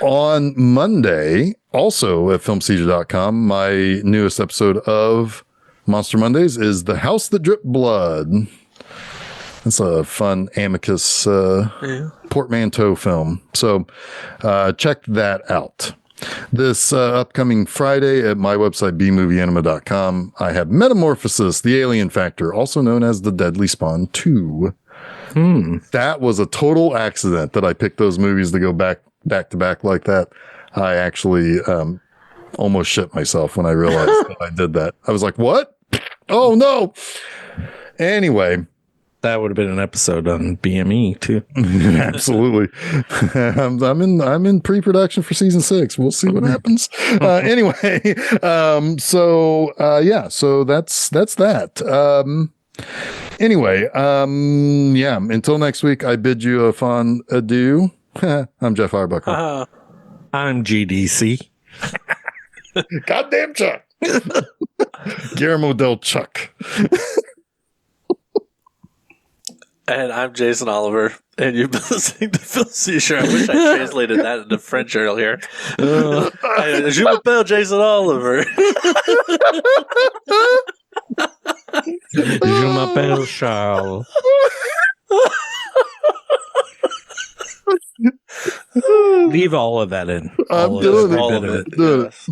On Monday, also at filmseizure.com, my newest episode of Monster Mondays is The House That Dripped Blood. It's a fun Amicus portmanteau film. So check that out. This upcoming Friday at my website, bmovieanima.com, I have Metamorphosis, the Alien Factor, also known as The Deadly Spawn 2. That was a total accident that I picked those movies to go back to back like that. I actually almost shit myself when I realized that I did that. I was like, what? Oh, no. Anyway. That would have been an episode on BME too. Absolutely. I'm in pre-production for season 6. We'll see what happens. Anyway. So that's that. Anyway. Until next week, I bid you a fond adieu. I'm Jeff Arbuckle. I'm GDC. Goddamn Chuck. Guillermo del Chuck. And I'm Jason Oliver, and you've been listening to Film Seizure. I wish I translated that into French earlier. Je m'appelle Jason Oliver. Je m'appelle Charles. Leave all of that in. I'm doing it. All of it. Yes.